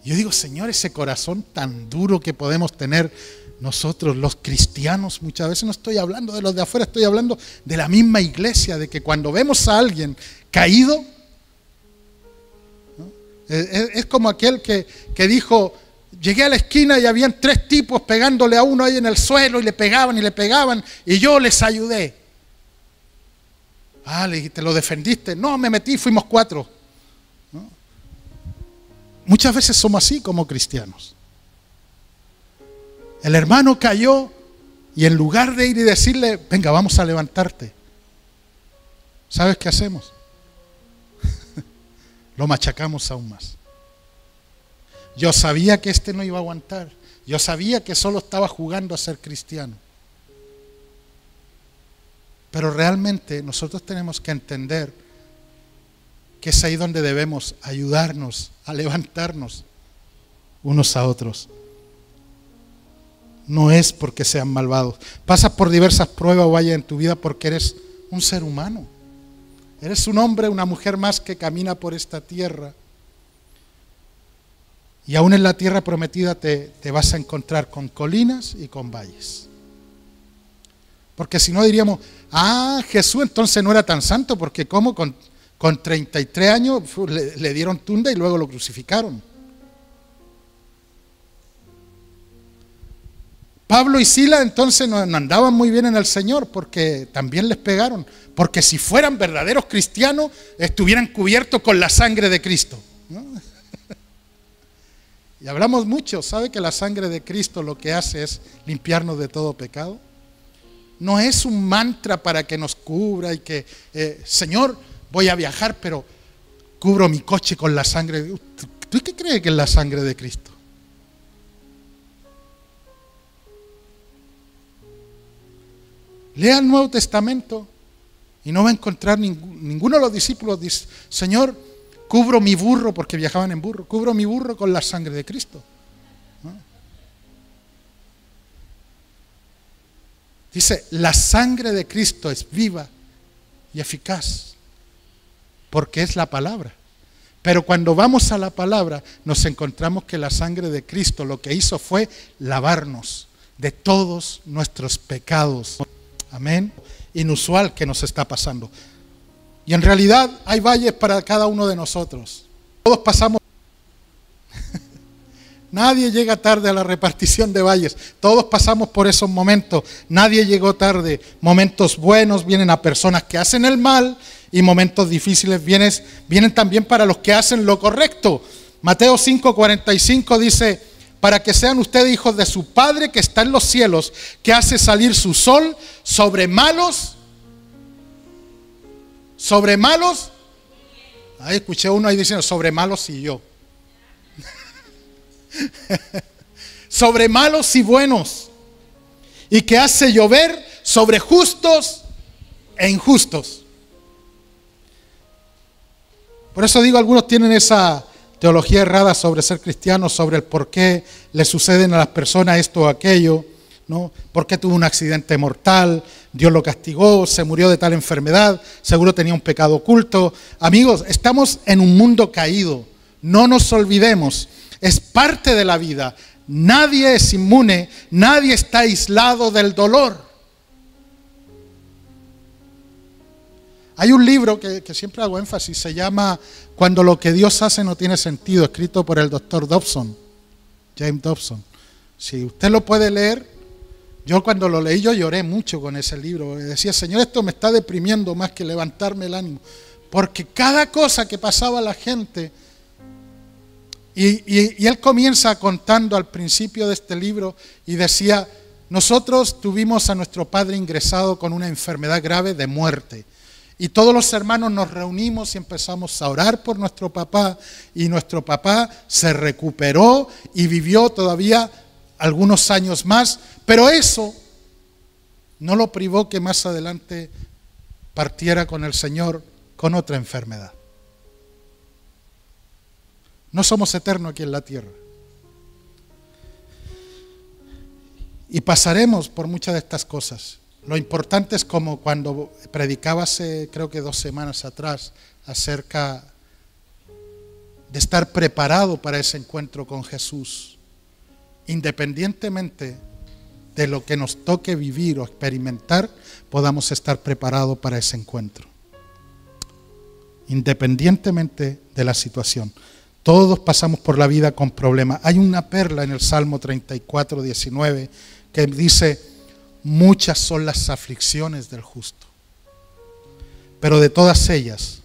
Yo digo: Señor, ese corazón tan duro que podemos tener nosotros los cristianos, muchas veces no estoy hablando de los de afuera, estoy hablando de la misma iglesia, de que cuando vemos a alguien caído, ¿no? Es como aquel que dijo: llegué a la esquina y habían 3 tipos pegándole a uno ahí en el suelo y le pegaban y yo les ayudé. Le dije, ¿te lo defendiste? No, me metí, fuimos 4. ¿No? Muchas veces somos así como cristianos. El hermano cayó y en lugar de ir y decirle, venga, vamos a levantarte, ¿sabes qué hacemos? Lo machacamos aún más. Yo sabía que este no iba a aguantar. Yo sabía que solo estaba jugando a ser cristiano. Pero realmente nosotros tenemos que entender que es ahí donde debemos ayudarnos a levantarnos unos a otros. No es porque sean malvados. Pasas por diversas pruebas o valles en tu vida porque eres un ser humano. Eres un hombre, una mujer más que camina por esta tierra. Y aún en la tierra prometida te vas a encontrar con colinas y con valles. Porque si no diríamos, Jesús entonces no era tan santo, porque como con 33 años le dieron tunda y luego lo crucificaron. Pablo y Silas entonces no andaban muy bien en el Señor porque también les pegaron. Porque si fueran verdaderos cristianos, estuvieran cubiertos con la sangre de Cristo, ¿no? Y hablamos mucho, ¿sabe que la sangre de Cristo lo que hace es limpiarnos de todo pecado? No es un mantra para que nos cubra y que, Señor, voy a viajar, pero cubro mi coche con la sangre. ¿Tú qué crees que es la sangre de Cristo? Lea el Nuevo Testamento y no va a encontrar ninguno de los discípulos dice, Señor, cubro mi burro, porque viajaban en burro, cubro mi burro con la sangre de Cristo, ¿no? Dice, la sangre de Cristo es viva y eficaz, porque es la palabra. Pero cuando vamos a la palabra, nos encontramos que la sangre de Cristo lo que hizo fue lavarnos de todos nuestros pecados. Amén. Inusual que nos está pasando. Y en realidad hay valles para cada uno de nosotros. Todos pasamos. Nadie llega tarde a la repartición de valles. Todos pasamos por esos momentos. Nadie llegó tarde. Momentos buenos vienen a personas que hacen el mal y momentos difíciles vienen también para los que hacen lo correcto. Mateo 5:45 dice, para que sean ustedes hijos de su Padre que está en los cielos, que hace salir su sol sobre malos. ¿Sobre malos? Ahí escuché uno ahí diciendo, sobre malos y yo. Sobre malos y buenos. Y que hace llover sobre justos e injustos. Por eso digo, algunos tienen esa teología errada sobre ser cristianos, sobre el por qué le suceden a las personas esto o aquello, ¿no? ¿Por qué tuvo un accidente mortal? Dios lo castigó, se murió de tal enfermedad, seguro tenía un pecado oculto. Amigos, estamos en un mundo caído, no nos olvidemos, es parte de la vida. Nadie es inmune, nadie está aislado del dolor. Hay un libro que siempre hago énfasis, se llama Cuando lo que Dios hace no tiene sentido, escrito por el doctor Dobson, James Dobson. Si usted lo puede leer, yo cuando lo leí yo lloré mucho con ese libro. Decía, Señor, esto me está deprimiendo más que levantarme el ánimo. Porque cada cosa que pasaba a la gente, y él comienza contando al principio de este libro y decía, nosotros tuvimos a nuestro padre ingresado con una enfermedad grave de muerte. Y todos los hermanos nos reunimos y empezamos a orar por nuestro papá. Y nuestro papá se recuperó y vivió todavía algunos años más. Pero eso no lo privó que más adelante partiera con el Señor con otra enfermedad. No somos eternos aquí en la tierra. Y pasaremos por muchas de estas cosas. Lo importante es como cuando predicaba hace, creo que 2 semanas atrás, acerca de estar preparado para ese encuentro con Jesús. Independientemente de lo que nos toque vivir o experimentar, podamos estar preparados para ese encuentro. Independientemente de la situación. Todos pasamos por la vida con problemas. Hay una perla en el Salmo 34, 19 que dice: muchas son las aflicciones del justo, pero de todas ellas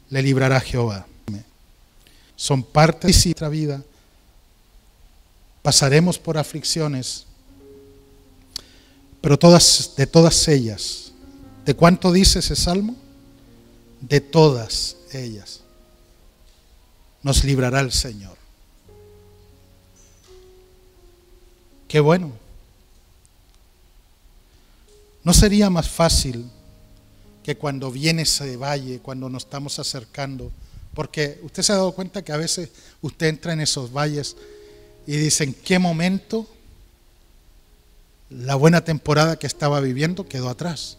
le librará Jehová. Son parte de nuestra vida. Pasaremos por aflicciones, pero de todas ellas. ¿De cuánto dice ese salmo? De todas ellas nos librará el Señor. Qué bueno. ¿No sería más fácil que cuando viene ese valle, cuando nos estamos acercando? Porque usted se ha dado cuenta que a veces usted entra en esos valles y dice: ¿en qué momento la buena temporada que estaba viviendo quedó atrás?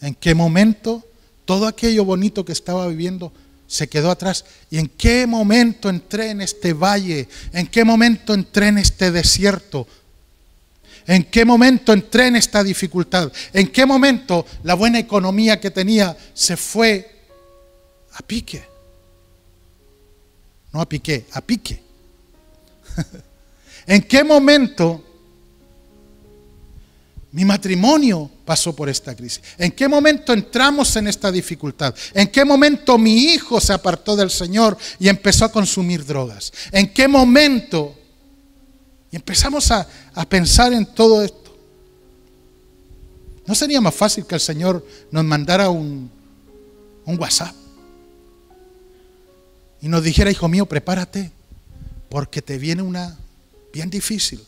¿En qué momento todo aquello bonito que estaba viviendo se quedó atrás? ¿Y en qué momento entré en este valle? ¿En qué momento entré en este desierto? ¿En qué momento entré en esta dificultad? ¿En qué momento la buena economía que tenía se fue a pique? No a piqué, a pique. ¿En qué momento mi matrimonio pasó por esta crisis? ¿En qué momento entramos en esta dificultad? ¿En qué momento mi hijo se apartó del Señor y empezó a consumir drogas? ¿En qué momento? Y empezamos a pensar en todo esto. ¿No sería más fácil que el Señor nos mandara un WhatsApp y nos dijera: hijo mío, prepárate, porque te viene una bien difícil,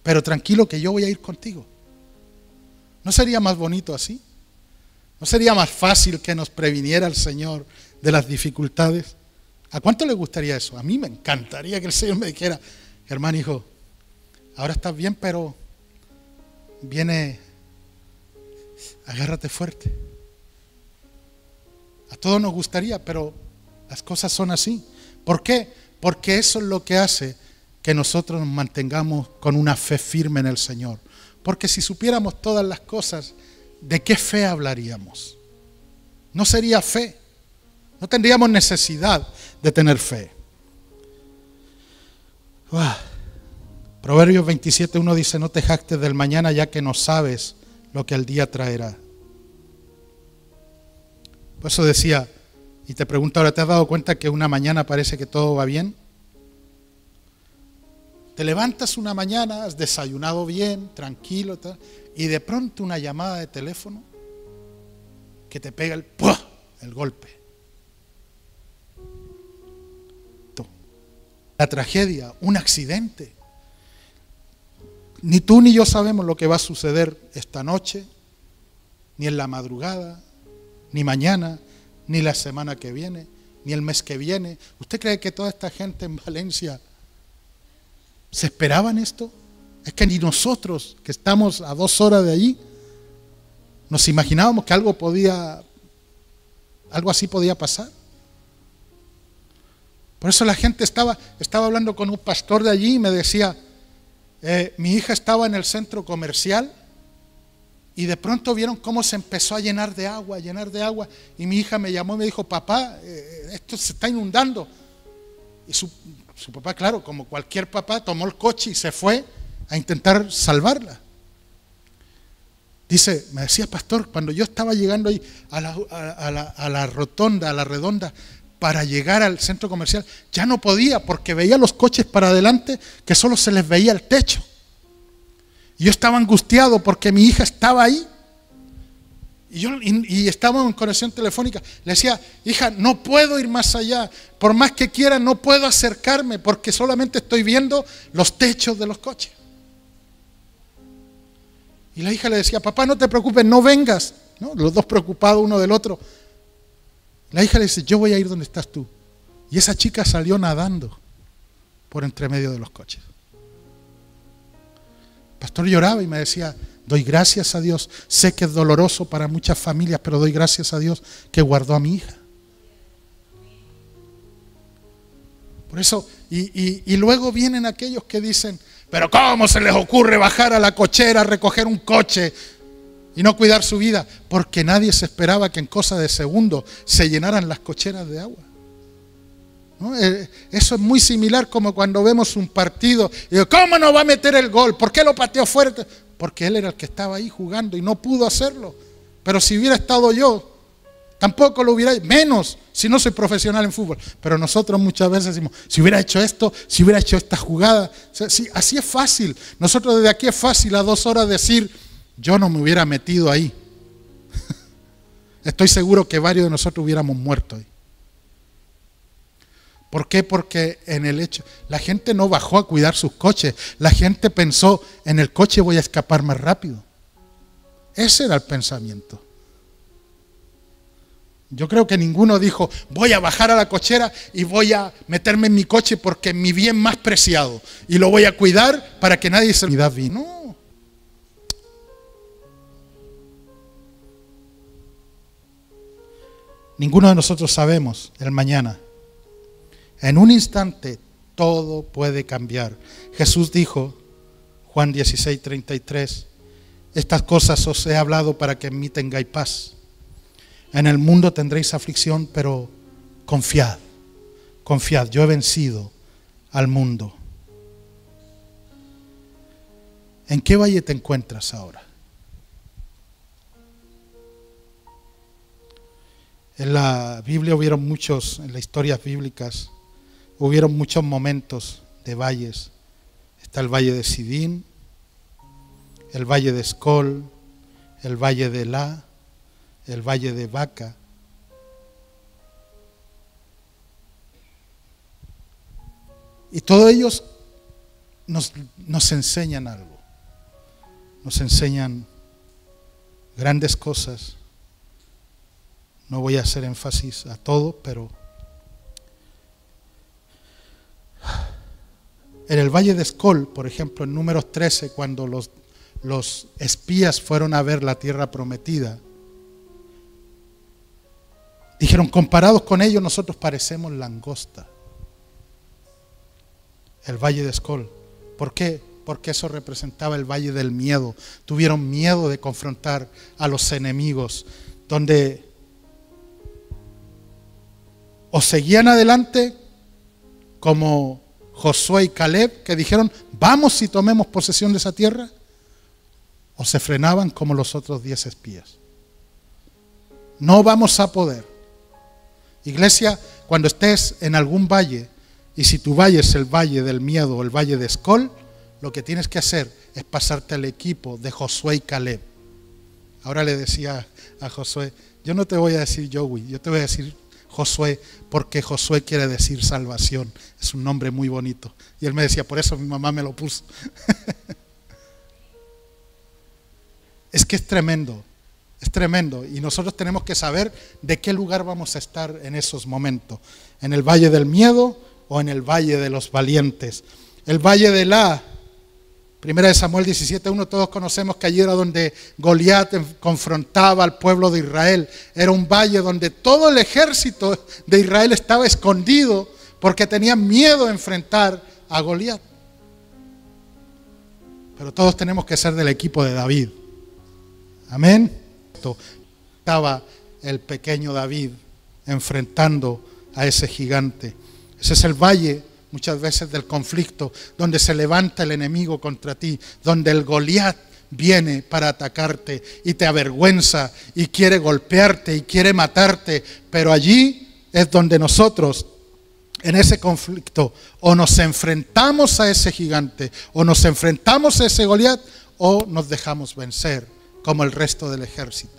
pero tranquilo que yo voy a ir contigo? ¿No sería más bonito así? ¿No sería más fácil que nos previniera el Señor de las dificultades? ¿A cuánto le gustaría eso? A mí me encantaría que el Señor me dijera: hermano, hijo, ahora estás bien, pero viene, agárrate fuerte. A todos nos gustaría, pero las cosas son así. ¿Por qué? Porque eso es lo que hace que nosotros nos mantengamos con una fe firme en el Señor. Porque si supiéramos todas las cosas, ¿de qué fe hablaríamos? No sería fe. No tendríamos necesidad de tener fe. Proverbios 27:1 dice: no te jactes del mañana, ya que no sabes lo que el día traerá. Por eso decía, y te pregunto ahora, ¿te has dado cuenta que una mañana parece que todo va bien? Te levantas una mañana, has desayunado bien, tranquilo, tal, y de pronto una llamada de teléfono que te pega el golpe. La tragedia, un accidente. Ni tú ni yo sabemos lo que va a suceder esta noche, ni en la madrugada, ni mañana, ni la semana que viene, ni el mes que viene. ¿Usted cree que toda esta gente en Valencia se esperaban esto? Es que ni nosotros, que estamos a 2 horas de allí, nos imaginábamos que algo así podía pasar. Por eso la gente estaba hablando con un pastor de allí y me decía: mi hija estaba en el centro comercial y de pronto vieron cómo se empezó a llenar de agua, y mi hija me llamó y me dijo: papá, esto se está inundando. Y su papá, claro, como cualquier papá, tomó el coche y se fue a intentar salvarla. Dice, me decía: pastor, cuando yo estaba llegando ahí a la rotonda, a la redonda, para llegar al centro comercial, ya no podía, porque veía los coches para adelante que solo se les veía el techo. Y yo estaba angustiado porque mi hija estaba ahí. Y estábamos en conexión telefónica. Le decía: hija, no puedo ir más allá. Por más que quiera, no puedo acercarme porque solamente estoy viendo los techos de los coches. Y la hija le decía: papá, no te preocupes, no vengas, ¿no? Los dos preocupados uno del otro. La hija le dice: yo voy a ir donde estás tú. Y esa chica salió nadando por entre medio de los coches. El pastor lloraba y me decía: doy gracias a Dios. Sé que es doloroso para muchas familias, pero doy gracias a Dios que guardó a mi hija. Por eso, y luego vienen aquellos que dicen: pero ¿cómo se les ocurre bajar a la cochera, recoger un coche y no cuidar su vida? Porque nadie se esperaba que en cosa de segundos se llenaran las cocheras de agua. ¿no? Eso es muy similar como cuando vemos un partido y digo, ¿cómo no va a meter el gol? ¿Por qué lo pateó fuerte? Porque él era el que estaba ahí jugando y no pudo hacerlo. Pero si hubiera estado yo, tampoco lo hubiera hecho, menos si no soy profesional en fútbol. Pero nosotros muchas veces decimos, si hubiera hecho esto, si hubiera hecho esta jugada. O sea, sí, así es fácil. Nosotros desde aquí es fácil a 2 horas decir, yo no me hubiera metido ahí. Estoy seguro que varios de nosotros hubiéramos muerto ahí. ¿Por qué? Porque en el hecho, la gente no bajó a cuidar sus coches. La gente pensó, en el coche voy a escapar más rápido. Ese era el pensamiento. Yo creo que ninguno dijo, voy a bajar a la cochera y voy a meterme en mi coche porque es mi bien más preciado y lo voy a cuidar para que nadie se lo olvide. No. Ninguno de nosotros sabemos el mañana. En un instante todo puede cambiar. Jesús dijo, Juan 16:33, estas cosas os he hablado para que en mí tengáis paz. En el mundo tendréis aflicción, pero confiad, confiad, yo he vencido al mundo. ¿En qué valle te encuentras ahora? En la Biblia hubieron muchos, en las historias bíblicas, hubieron muchos momentos de valles. Está el valle de Sidín, el valle de Escol, el valle de Elá, el valle de Baca. Y todos ellos nos enseñan algo. Nos enseñan grandes cosas. No voy a hacer énfasis a todo, pero en el valle de Escol, por ejemplo, en Números 13, cuando los espías fueron a ver la tierra prometida, dijeron, comparados con ellos, nosotros parecemos langosta. El valle de Escol. ¿Por qué? Porque eso representaba el valle del miedo. Tuvieron miedo de confrontar a los enemigos, donde o seguían adelante como Josué y Caleb, que dijeron, vamos y tomemos posesión de esa tierra, o se frenaban como los otros 10 espías. No vamos a poder. Iglesia, cuando estés en algún valle, y si tu valle es el valle del miedo o el valle de Escol, lo que tienes que hacer es pasarte al equipo de Josué y Caleb. Ahora le decía a Josué, yo no te voy a decir Joey, yo te voy a decir Josué, porque Josué quiere decir salvación. Es un nombre muy bonito. Y él me decía, por eso mi mamá me lo puso. Es que es tremendo. Es tremendo. Y nosotros tenemos que saber de qué lugar vamos a estar en esos momentos. En el valle del miedo o en el valle de los valientes. El valle de Elá. Primera de Samuel 17:1, todos conocemos que allí era donde Goliat confrontaba al pueblo de Israel. Era un valle donde todo el ejército de Israel estaba escondido porque tenían miedo de enfrentar a Goliat. Pero todos tenemos que ser del equipo de David. Amén. Estaba el pequeño David enfrentando a ese gigante. Ese es el valle muchas veces del conflicto, donde se levanta el enemigo contra ti, donde el Goliat viene para atacarte y te avergüenza y quiere golpearte y quiere matarte, pero allí es donde nosotros, en ese conflicto, o nos enfrentamos a ese gigante, o nos enfrentamos a ese Goliat, o nos dejamos vencer como el resto del ejército.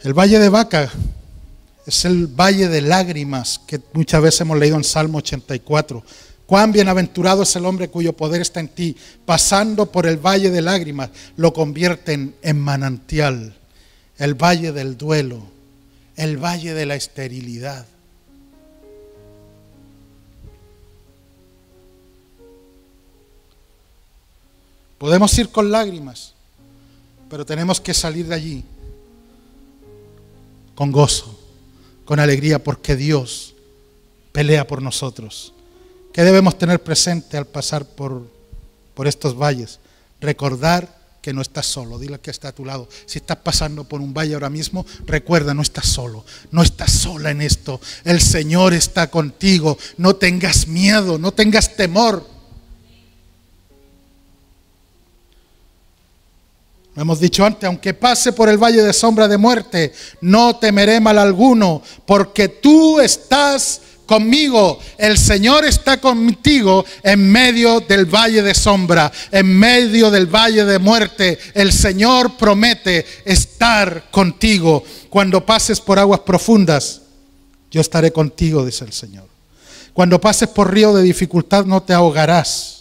El valle de Baca es el valle de lágrimas que muchas veces hemos leído en Salmo 84. Cuán bienaventurado es el hombre cuyo poder está en ti, pasando por el valle de lágrimas, lo convierten en manantial. El valle del duelo, el valle de la esterilidad. Podemos ir con lágrimas, pero tenemos que salir de allí con gozo, con alegría, porque Dios pelea por nosotros. ¿Qué debemos tener presente al pasar por estos valles? Recordar que no estás solo. Dile al que está a tu lado. Si estás pasando por un valle ahora mismo, recuerda, no estás solo. No estás sola en esto. El Señor está contigo. No tengas miedo, no tengas temor. Lo hemos dicho antes, aunque pase por el valle de sombra de muerte, no temeré mal alguno, porque tú estás conmigo. El Señor está contigo en medio del valle de sombra, en medio del valle de muerte. El Señor promete estar contigo. Cuando pases por aguas profundas, yo estaré contigo, dice el Señor. Cuando pases por río de dificultad, no te ahogarás.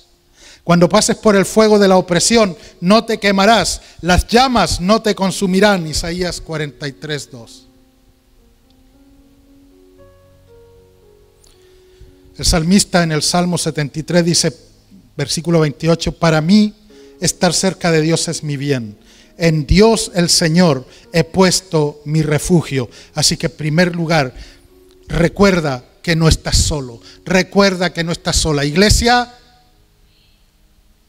Cuando pases por el fuego de la opresión, no te quemarás. Las llamas no te consumirán. Isaías 43:2. El salmista en el Salmo 73 dice, versículo 28, para mí estar cerca de Dios es mi bien. En Dios el Señor he puesto mi refugio. Así que en primer lugar, recuerda que no estás solo. Recuerda que no estás sola. Iglesia,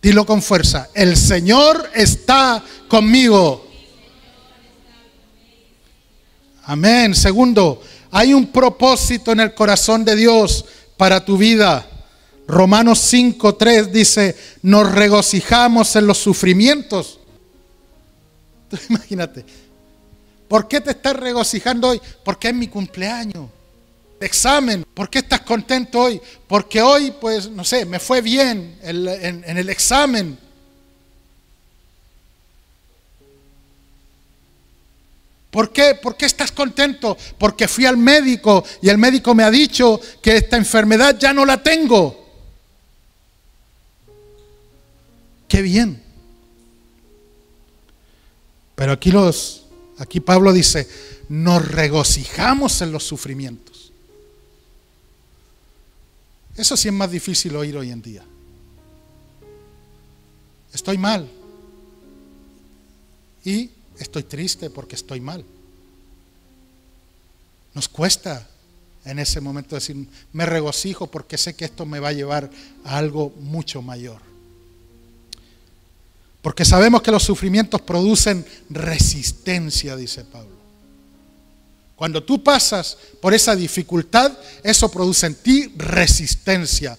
dilo con fuerza, el Señor está conmigo. Amén. Segundo, hay un propósito en el corazón de Dios para tu vida. Romanos 5:3 dice, nos regocijamos en los sufrimientos. Imagínate, ¿por qué te estás regocijando hoy? Porque es mi cumpleaños. Examen, ¿por qué estás contento hoy? Porque hoy, pues, no sé, me fue bien en el examen. ¿Por qué? ¿Por qué estás contento? Porque fui al médico y el médico me ha dicho que esta enfermedad ya no la tengo. ¡Qué bien! Pero aquí Pablo dice, nos regocijamos en los sufrimientos. Eso sí es más difícil oír hoy en día. Estoy mal. Y estoy triste porque estoy mal. Nos cuesta en ese momento decir, me regocijo porque sé que esto me va a llevar a algo mucho mayor. Porque sabemos que los sufrimientos producen resistencia, dice Pablo. Cuando tú pasas por esa dificultad, eso produce en ti resistencia.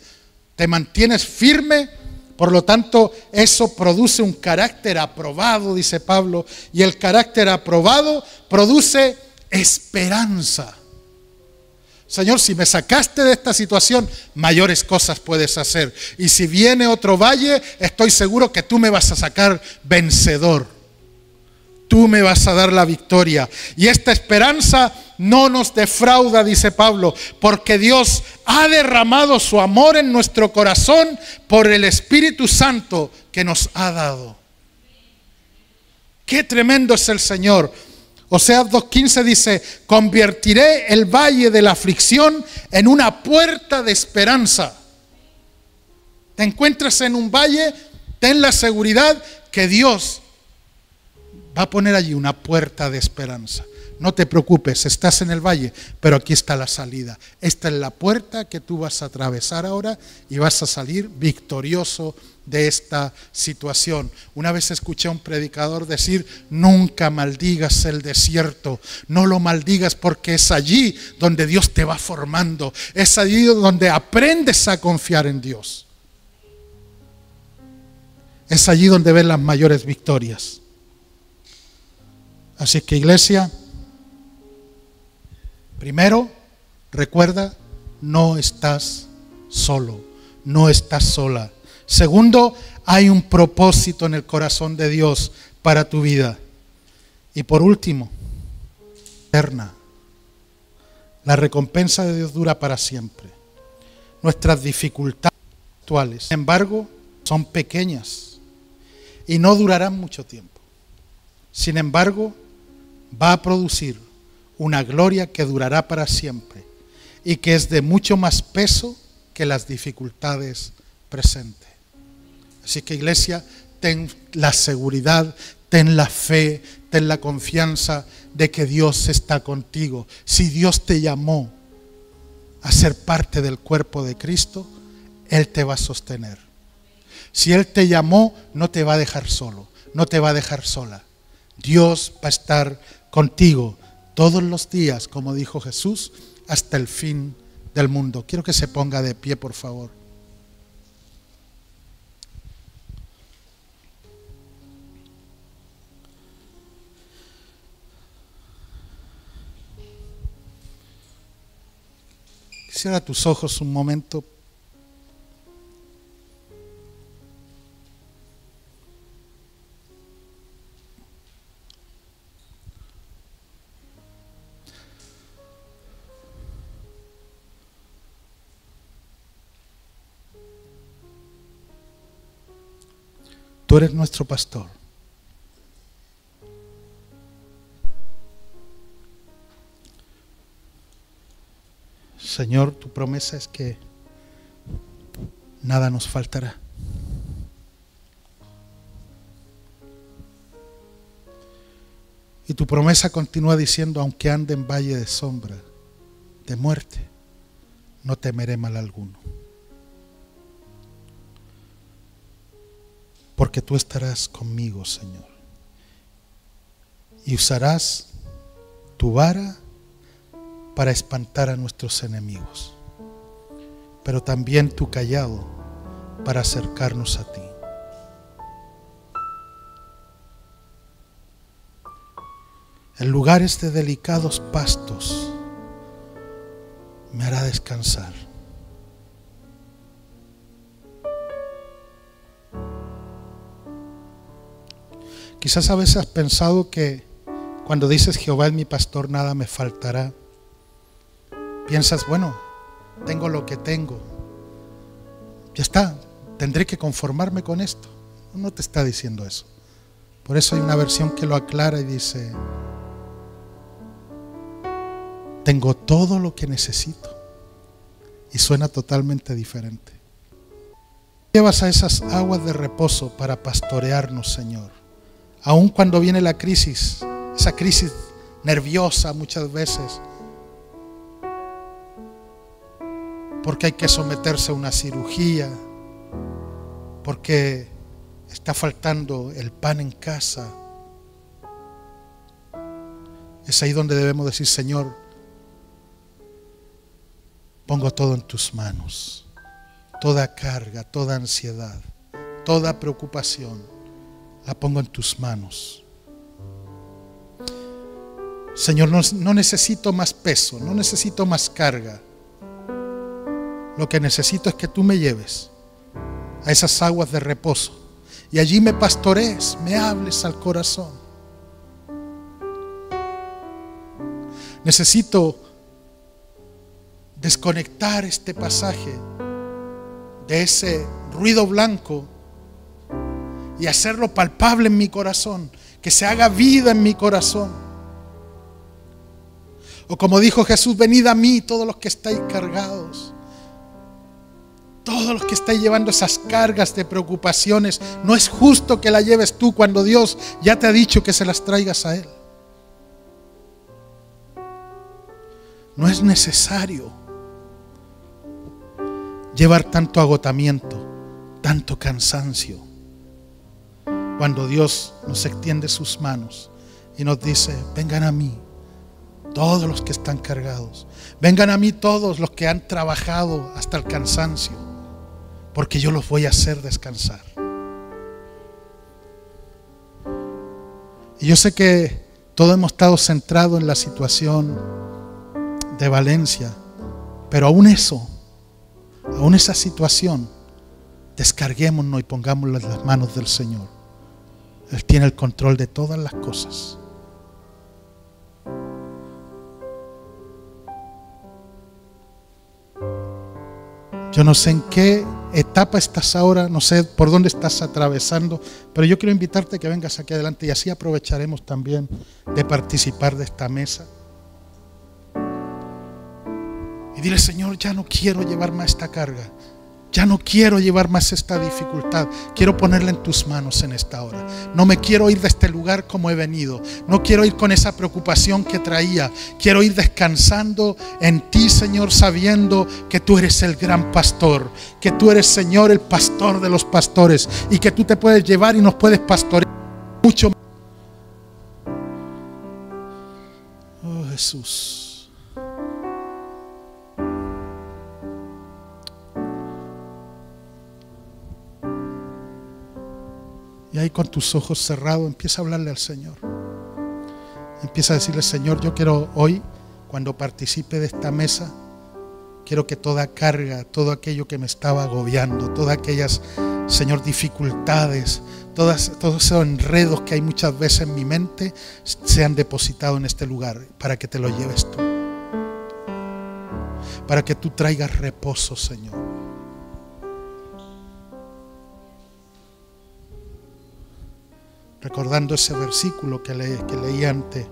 Te mantienes firme, por lo tanto, eso produce un carácter aprobado, dice Pablo. Y el carácter aprobado produce esperanza. Señor, si me sacaste de esta situación, mayores cosas puedes hacer. Y si viene otro valle, estoy seguro que tú me vas a sacar vencedor. Tú me vas a dar la victoria. Y esta esperanza no nos defrauda, dice Pablo, porque Dios ha derramado su amor en nuestro corazón por el Espíritu Santo que nos ha dado. Qué tremendo es el Señor. Oseas 2:15 dice, convertiré el valle de la aflicción en una puerta de esperanza. Te encuentras en un valle, ten la seguridad que Dios va a poner allí una puerta de esperanza. No te preocupes, estás en el valle, pero aquí está la salida. Esta es la puerta que tú vas a atravesar ahora y vas a salir victorioso de esta situación. Una vez escuché a un predicador decir, nunca maldigas el desierto, no lo maldigas porque es allí donde Dios te va formando, es allí donde aprendes a confiar en Dios. Es allí donde ves las mayores victorias. Así que, iglesia, primero, recuerda, no estás solo, no estás sola. Segundo, hay un propósito en el corazón de Dios para tu vida. Y por último, eterna. La recompensa de Dios dura para siempre. Nuestras dificultades actuales, sin embargo, son pequeñas y no durarán mucho tiempo. Sin embargo, va a producir una gloria que durará para siempre y que es de mucho más peso que las dificultades presentes. Así que, iglesia, ten la seguridad, ten la fe, ten la confianza de que Dios está contigo. Si Dios te llamó a ser parte del cuerpo de Cristo, Él te va a sostener. Si Él te llamó, no te va a dejar solo. no te va a dejar sola. Dios va a estar contigo todos los días, como dijo Jesús, hasta el fin del mundo. Quiero que se ponga de pie, por favor. Cierra tus ojos un momento. Tú eres nuestro pastor. Señor, tu promesa es que nada nos faltará. Y tu promesa continúa diciendo, aunque ande en valle de sombra, de muerte, no temeré mal alguno. Porque tú estarás conmigo, Señor. Y usarás tu vara para espantar a nuestros enemigos, pero también tu cayado para acercarnos a ti. En lugares de delicados pastos me hará descansar. Quizás a veces has pensado que cuando dices Jehová es mi pastor, nada me faltará. Piensas, bueno, tengo lo que tengo. Ya está, tendré que conformarme con esto. No te está diciendo eso. Por eso hay una versión que lo aclara y dice, tengo todo lo que necesito. Y suena totalmente diferente. Llevas a esas aguas de reposo para pastorearnos, Señor. Aun cuando viene la crisis, esa crisis nerviosa muchas veces, porque hay que someterse a una cirugía, porque está faltando el pan en casa. Es ahí donde debemos decir, Señor, pongo todo en tus manos. Toda carga, toda ansiedad, toda preocupación, la pongo en tus manos. Señor, no necesito más peso, no necesito más carga. Lo que necesito es que tú me lleves a esas aguas de reposo y allí me pastorees, me hables al corazón. Necesito desconectar este pasaje de ese ruido blanco y hacerlo palpable en mi corazón, que se haga vida en mi corazón. O como dijo Jesús, venid a mí todos los que estáis cargados, todos los que estáis llevando esas cargas de preocupaciones. No es justo que las lleves tú cuando Dios ya te ha dicho que se las traigas a Él. No es necesario llevar tanto agotamiento, tanto cansancio, cuando Dios nos extiende sus manos y nos dice, vengan a mí todos los que están cargados, vengan a mí todos los que han trabajado hasta el cansancio, porque yo los voy a hacer descansar. Y yo sé que todos hemos estado centrados en la situación de Valencia, pero aún eso, aún esa situación, descarguémonos y pongámosla en las manos del Señor. Él tiene el control de todas las cosas. Yo no sé en qué etapa estás ahora, no sé por dónde estás atravesando, pero yo quiero invitarte a que vengas aquí adelante y así aprovecharemos también de participar de esta mesa. Y dile, Señor, ya no quiero llevar más esta carga. Ya no quiero llevar más esta dificultad. Quiero ponerla en tus manos en esta hora. No me quiero ir de este lugar como he venido. No quiero ir con esa preocupación que traía. Quiero ir descansando en ti, Señor, sabiendo que tú eres el gran pastor. Que tú eres, Señor, el pastor de los pastores. Y que tú te puedes llevar y nos puedes pastorear mucho más. Oh, Jesús. Y ahí con tus ojos cerrados empieza a hablarle al Señor. Empieza a decirle: Señor, yo quiero hoy, cuando participe de esta mesa, quiero que toda carga, todo aquello que me estaba agobiando, todas aquellas, Señor, dificultades, todos esos enredos que hay muchas veces en mi mente, sean depositados en este lugar para que te lo lleves tú. Para que tú traigas reposo, Señor. Recordando ese versículo que leí antes.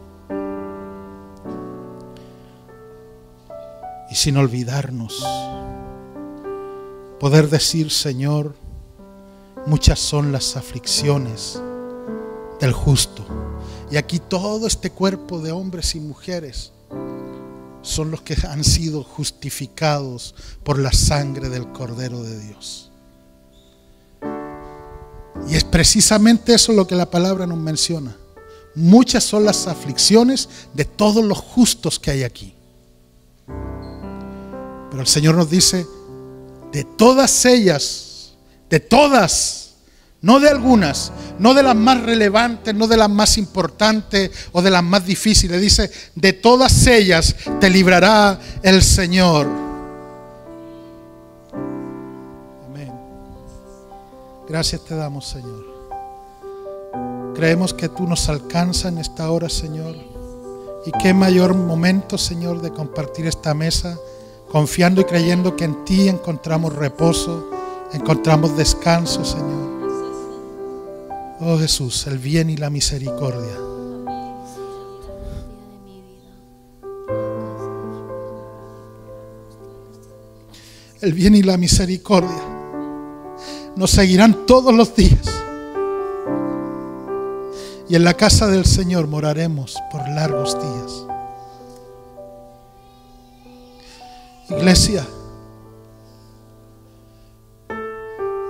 Y sin olvidarnos, poder decir: Señor, muchas son las aflicciones del justo. Y aquí todo este cuerpo de hombres y mujeres son los que han sido justificados por la sangre del Cordero de Dios. Y es precisamente eso lo que la palabra nos menciona. Muchas son las aflicciones de todos los justos que hay aquí. Pero el Señor nos dice: de todas ellas, de todas, no de algunas, no de las más relevantes, no de las más importantes o de las más difíciles. Dice: de todas ellas te librará el Señor. Amén. Gracias te damos, Señor. Creemos que tú nos alcanzas en esta hora, Señor. Y qué mayor momento, Señor, de compartir esta mesa, confiando y creyendo que en ti encontramos reposo, encontramos descanso, Señor. Oh Jesús, el bien y la misericordia. El bien y la misericordia nos seguirán todos los días. Y en la casa del Señor moraremos por largos días. Iglesia,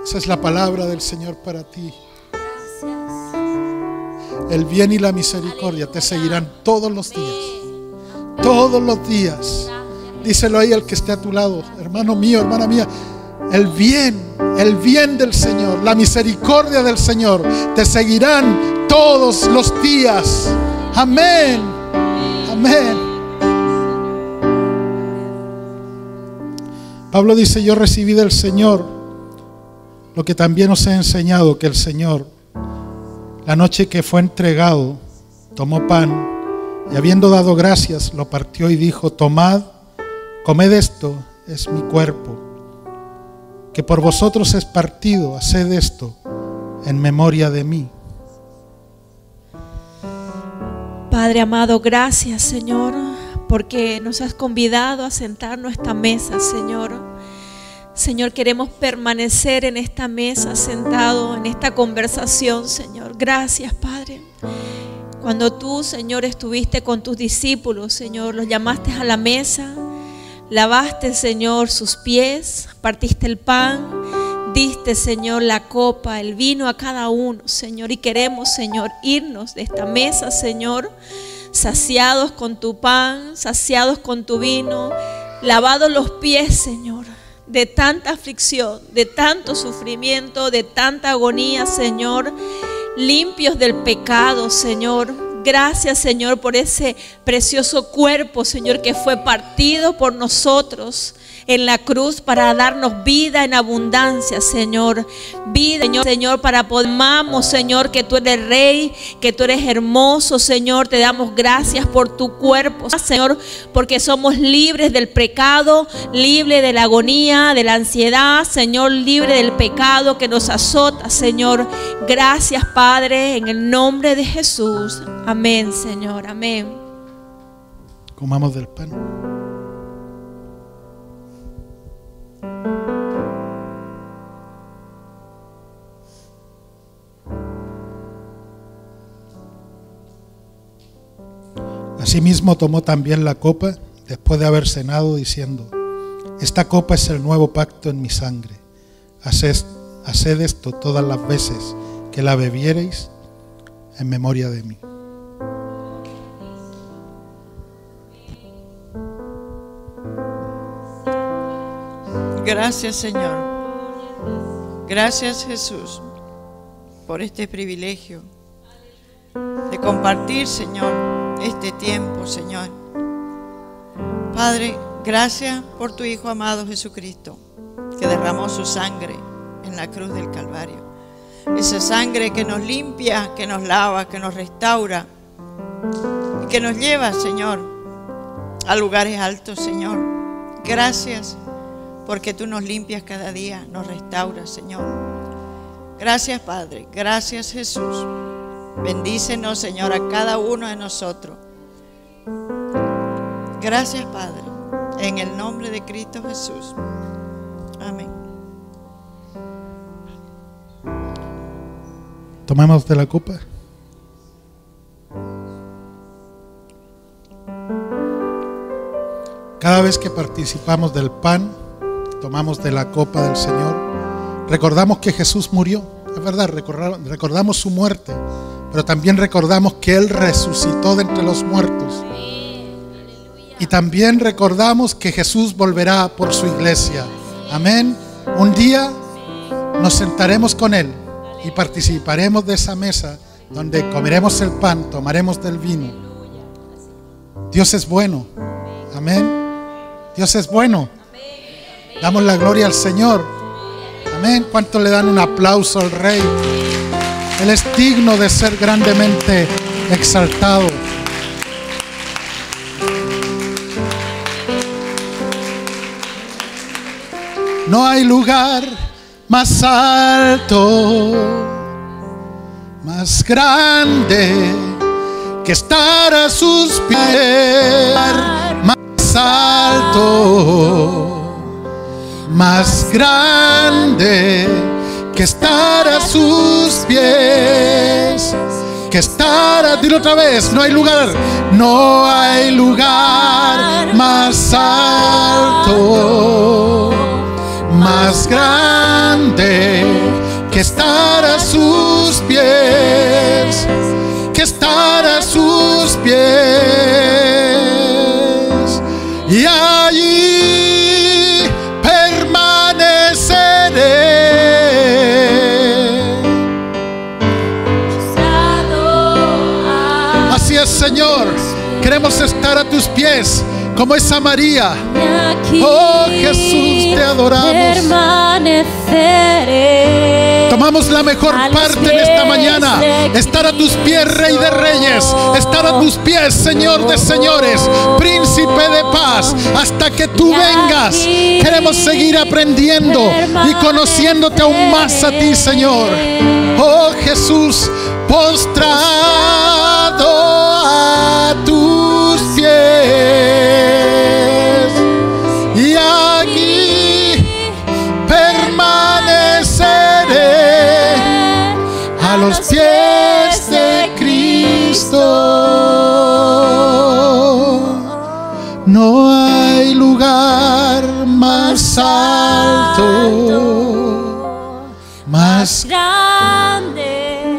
esa es la palabra del Señor para ti. El bien y la misericordia te seguirán todos los días. Todos los días. Díselo ahí al que esté a tu lado: hermano mío, hermana mía, el bien del Señor, la misericordia del Señor te seguirán todos los días. Amén. Amén. Pablo dice: yo recibí del Señor lo que también os he enseñado, que el Señor, la noche que fue entregado, tomó pan y habiendo dado gracias, lo partió y dijo: tomad, comed, esto es mi cuerpo, que por vosotros es partido, haced esto en memoria de mí. Padre amado, gracias, Señor, porque nos has convidado a sentarnos a esta mesa, Señor. Señor, queremos permanecer en esta mesa, sentado en esta conversación, Señor. Gracias, Padre. Cuando tú, Señor, estuviste con tus discípulos, Señor, los llamaste a la mesa, lavaste, Señor, sus pies, partiste el pan, diste, Señor, la copa, el vino a cada uno, Señor. Y queremos, Señor, irnos de esta mesa, Señor, saciados con tu pan, saciados con tu vino, lavados los pies, Señor, de tanta aflicción, de tanto sufrimiento, de tanta agonía, Señor, limpios del pecado, Señor. Gracias, Señor, por ese precioso cuerpo, Señor, que fue partido por nosotros en la cruz para darnos vida en abundancia, Señor. Vida, Señor, para poder amamos, Señor, que tú eres Rey, que tú eres hermoso, Señor. Te damos gracias por tu cuerpo, Señor, porque somos libres del pecado, libres de la agonía, de la ansiedad, Señor, libre del pecado que nos azota, Señor. Gracias, Padre, en el nombre de Jesús. Amén, Señor, amén. Comamos del pan. Asimismo tomó también la copa después de haber cenado, diciendo: esta copa es el nuevo pacto en mi sangre. Haced esto todas las veces que la bebiereis en memoria de mí. Gracias, Señor. Gracias, Jesús, por este privilegio de compartir, Señor, este tiempo, Señor. Padre, gracias por tu Hijo amado Jesucristo, que derramó su sangre en la cruz del Calvario. Esa sangre que nos limpia, que nos lava, que nos restaura y que nos lleva, Señor, a lugares altos, Señor. Gracias porque tú nos limpias cada día, nos restauras, Señor. Gracias, Padre. Gracias, Jesús. Bendícenos, Señor, a cada uno de nosotros. Gracias, Padre, en el nombre de Cristo Jesús. Amén. Tomamos de la copa. Cada vez que participamos del pan, tomamos de la copa del Señor, recordamos que Jesús murió. Es verdad, recordamos su muerte, pero también recordamos que Él resucitó de entre los muertos. Y también recordamos que Jesús volverá por su iglesia. Amén. Un día nos sentaremos con Él y participaremos de esa mesa donde comeremos el pan, tomaremos del vino. Dios es bueno. Amén. Dios es bueno. Damos la gloria al Señor. Amén. ¿Cuántos le dan un aplauso al Rey? Él es digno de ser grandemente exaltado. No hay lugar más alto, más grande que estar a sus pies. Más alto, más grande que estar a sus pies. Que estar a... Dilo otra vez. No hay lugar. No hay lugar más alto, más grande que estar a sus pies, que estar a sus pies, y allí permaneceré. Así es, Señor, queremos estar a tus pies como esa María. Oh Jesús, te adoramos. Tomamos la mejor parte en esta mañana. Estar a tus pies, Rey de Reyes. Estar a tus pies, Señor de Señores, Príncipe de paz. Hasta que tú vengas, queremos seguir aprendiendo y conociéndote aún más a ti, Señor. Oh Jesús, postrado a tus pies. A los pies de Cristo. No hay lugar más alto, más grande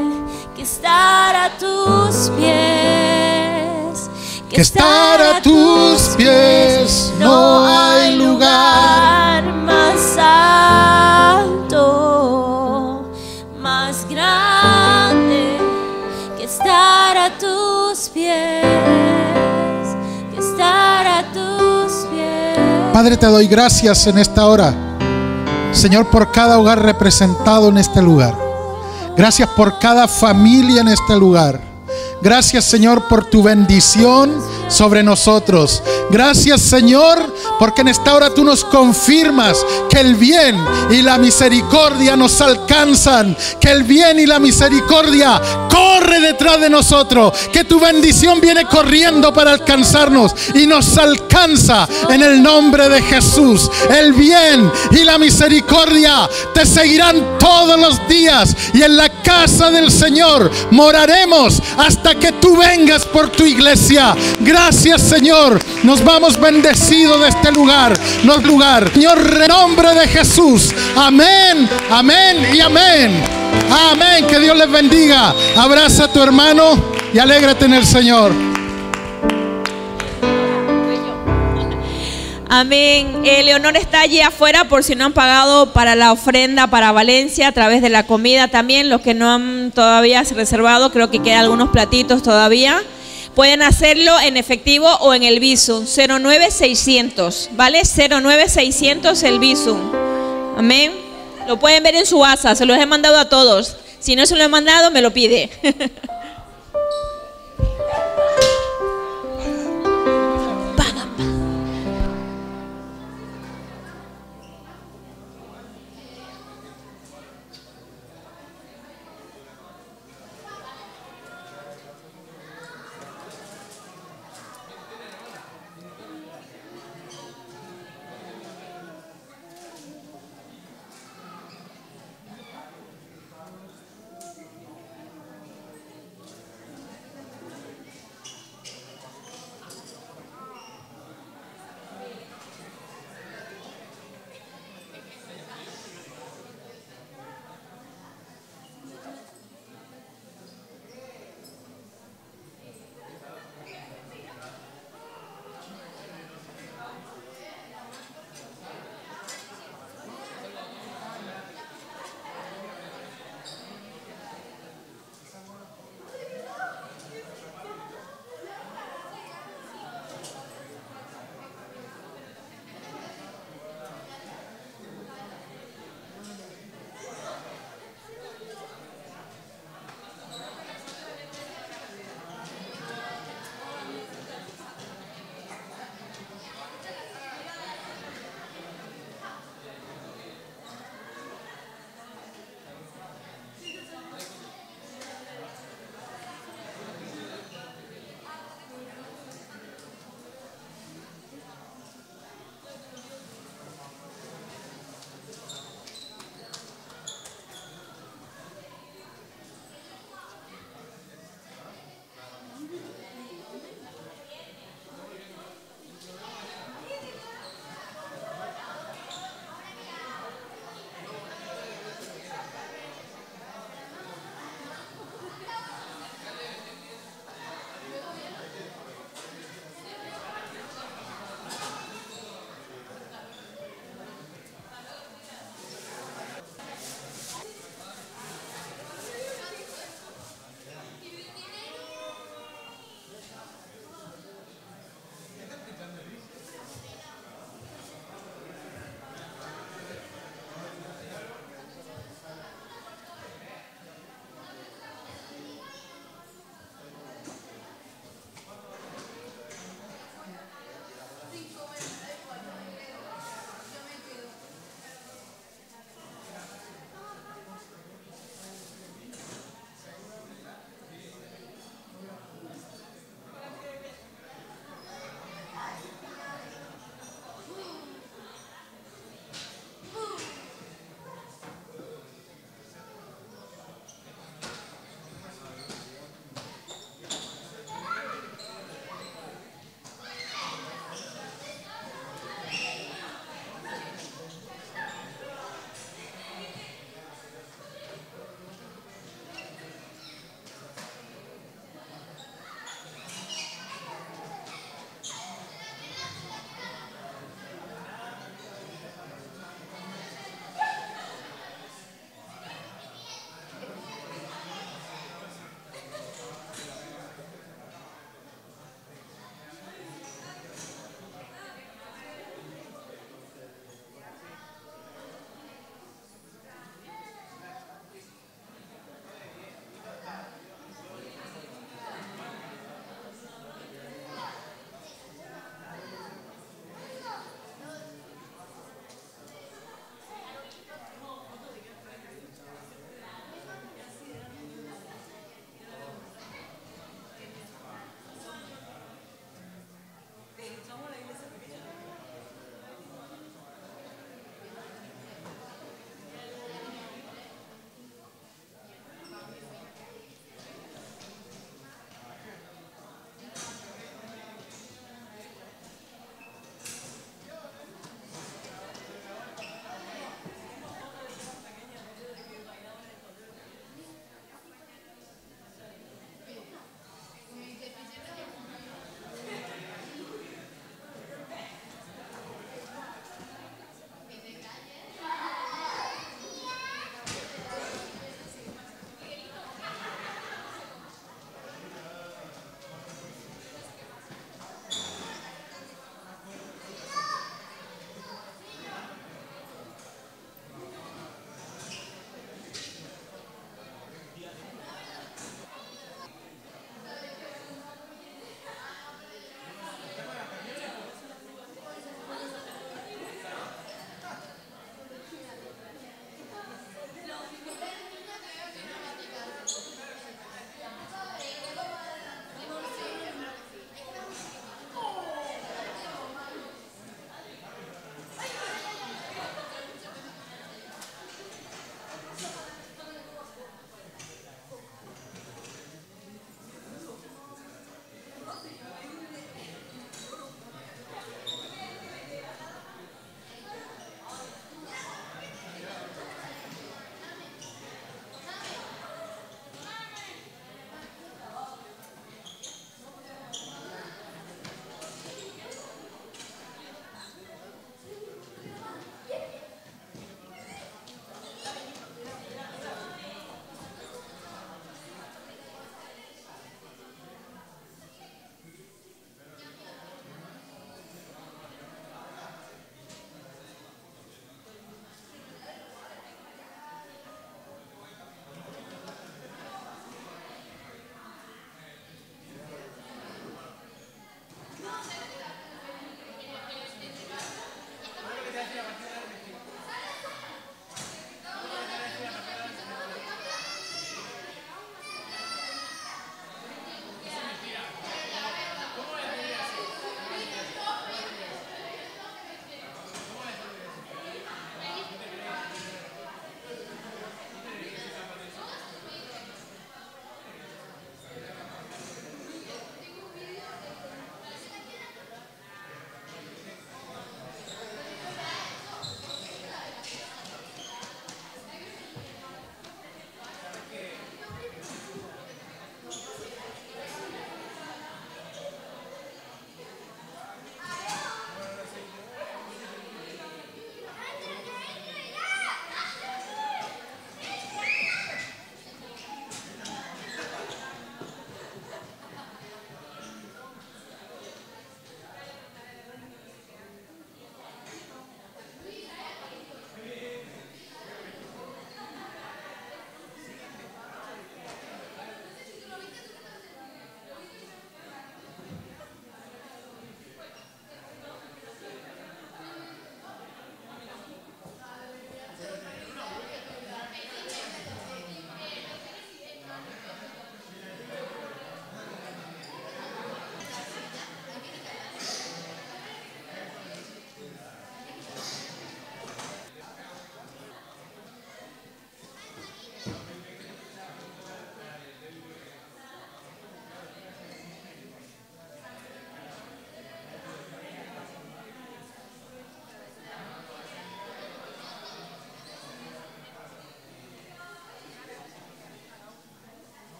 que estar a tus pies. Que estar a tus pies. No hay lugar más alto, más grande que estar a tus pies, que estar a tus pies. Padre, te doy gracias en esta hora, Señor, por cada hogar representado en este lugar. Gracias por cada familia en este lugar. Gracias, Señor, por tu bendición sobre nosotros. Gracias, Señor, porque en esta hora tú nos confirmas que el bien y la misericordia nos alcanzan, que el bien y la misericordia corre detrás de nosotros, que tu bendición viene corriendo para alcanzarnos y nos alcanza en el nombre de Jesús. El bien y la misericordia te seguirán todos los días, y en la casa del Señor moraremos hasta que tú vengas por tu iglesia. Gracias, Señor. Nos vamos bendecidos de este lugar. Señor, en nombre de Jesús. Amén, amén y amén. Amén. Que Dios les bendiga. Abraza a tu hermano y alégrate en el Señor. Amén. Leonor está allí afuera por si no han pagado para la ofrenda para Valencia a través de la comida también. Los que no han todavía reservado, creo que quedan algunos platitos todavía. Pueden hacerlo en efectivo o en el Bizum. 09600, ¿vale? 09600 el Bizum. Amén. Lo pueden ver en su WhatsApp, se los he mandado a todos. Si no se lo he mandado, me lo pide.